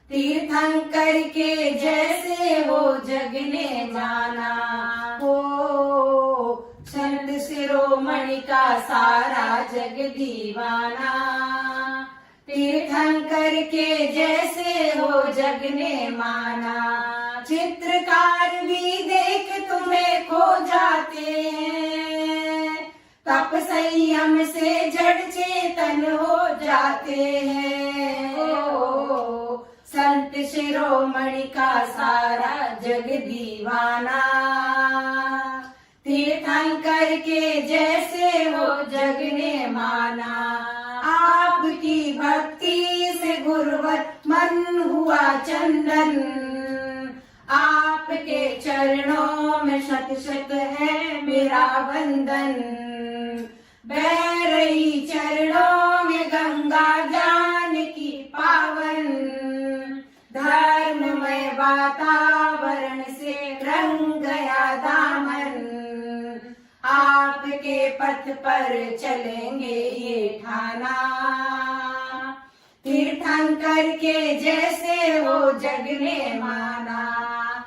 तीर्थंकर के जैसे वो जग ने जाना। हो संत शिरोमणि का सारा जग दीवाना, तीर्थंकर के जैसे हो जग ने माना। चित्रकार भी देख तुम्हें खो जाते हैं, तप संयम से जड़ चेतन हो जाते हैं। ओ संत शिरोमणि का सारा जग दीवाना, तीर्थंकर के जैसे वो जग ने माना। आपकी भक्ति से गुरुवर मन हुआ चंदन, आपके चरणों में शत शत है मेरा वंदन। बह रही चरणों में गंगा ज्ञान की पावन, धर्ममय वातावरण से रंग गया दामन। आपके पथ पर चलेंगे ये ठाना, तीर्थंकर के जैसे वो जग ने माना।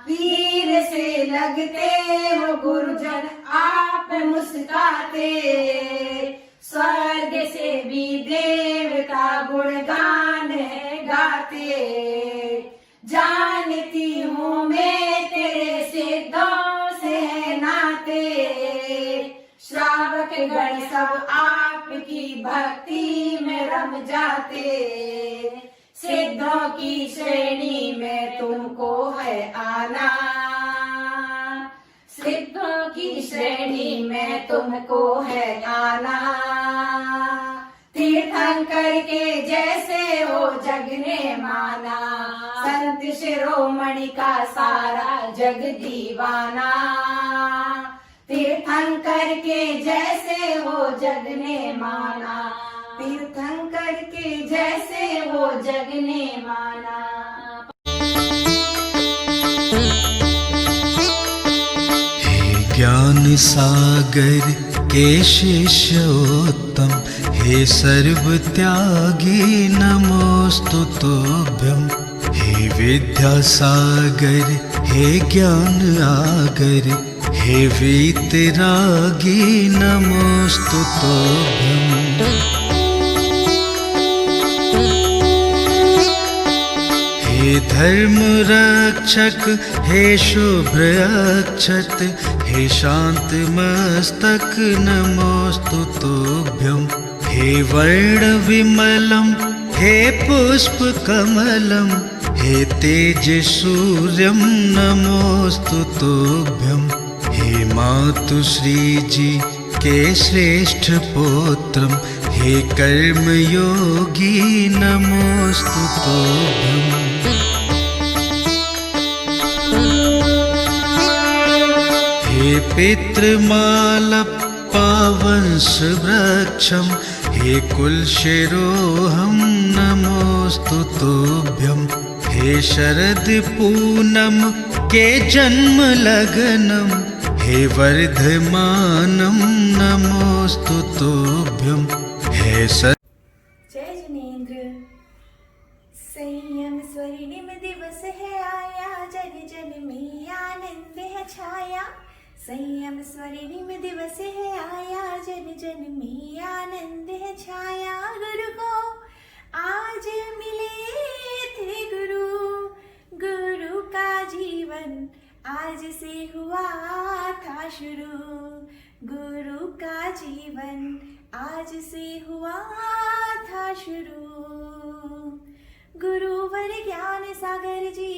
तीर से लगते हो गुरुजन आप मुस्काते, स्वर्ग से भी देवता गुणगान है गाते। जानती हूँ मैं तेरे सिद्धों से है नाते, श्रावक गण सब आपकी भक्ति में रम जाते। सिद्धों की श्रेणी में तुमको है आना, सिद्धों की श्रेणी में तुमको है आना। तीर्थंकर के जैसे हो जग ने माना, संत शिरोमणि का सारा जग दीवाना। तीर्थंकर के जैसे हो जग ने माना, तीर्थंकर के जैसे वो जग ने माना। हे ज्ञान सागर के शिष्योत्तम, हे सर्व त्यागी नमोस्तु तुभ्यं। हे विद्यासागर हे ज्ञान आगर, हे वीतरागी नमोस्तु तुभ्यं। हे धर्म रक्षक हे शुभ्र अक्षत, हे शांत मस्तक नमोस्तु तुभ्यं हे वर्ण विमलम हे पुष्प कमलम हे तेज सूर्यम नमोस्तु तुभ्यं हे मातु श्री जी के श्रेष्ठ पौत्रम हे कर्म योगी नमोस्तु तुभ्यं हे पितृमाल पावंश वृक्षम हे कुलशिरोहम नमोस्तु तुभ्यं हे शरद पूनम के जन्म लगनम हे वर्धमानम नमोस्तु तुभ्यं हे जय जिनेंद्र। संयम स्वर्णिम दिवस है आया, जन जन में आनंद है छाया। संयम स्वर्णिम दिवस है आया, जन जन में आनंद है छाया। गुरु को आज मिले थे गुरु, गुरु का जीवन आज से हुआ था शुरू। गुरु का जीवन आज से हुआ था शुरू। गुरुवर ज्ञान सागर जी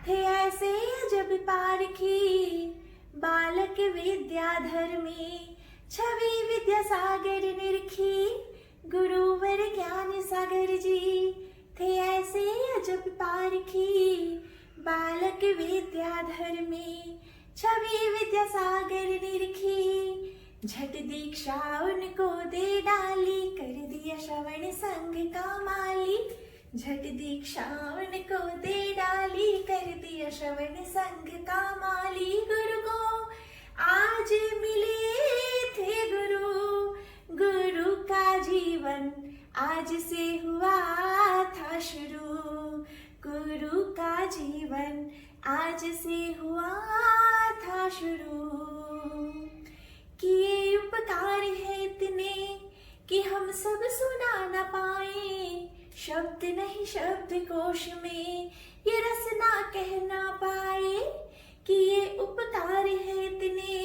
थे ऐसे जब पारखी, बालक विद्याधर में छवि विद्या सागर निरखी। गुरुवर ज्ञान सागर जी थे ऐसे अजब पारखी, बालक विद्याधर में छवि विद्या सागर निरखी। झट दीक्षा उनको दे डाली, कर दिया श्रवण संघ का माली। झट दीक्षा उनको दे डाली, कर दिया श्रवण संघ का माली। गुरु को आज मिले थे गुरु, गुरु का जीवन आज से हुआ था शुरू। गुरु का जीवन आज से हुआ था शुरू। किए उपकार है इतने कि हम सब सुना न पाए, शब्द नहीं शब्द कोश में ये रसना कह ना पाए। किए उपकार है इतने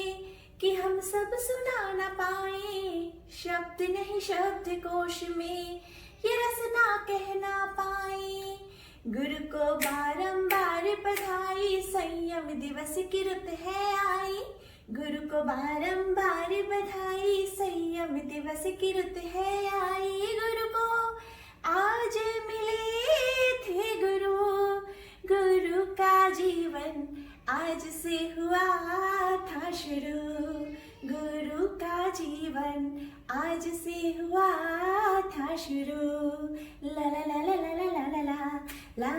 कि हम सब सुना न पाए, शब्द नहीं शब्द कोश में ये रसना कह ना पाए। गुरु को बारंबार बधाई, संयम दिवस की रुत है आई। गुरु को बारंबार बधाई, संयम दिवस की रुत है आई। गुरु को आज मिले थे गुरु, गुरु का जीवन आज से हुआ था शुरू। गुरु का जीवन आज से हुआ था शुरू। ला ला ला ला ला ला ला ला ला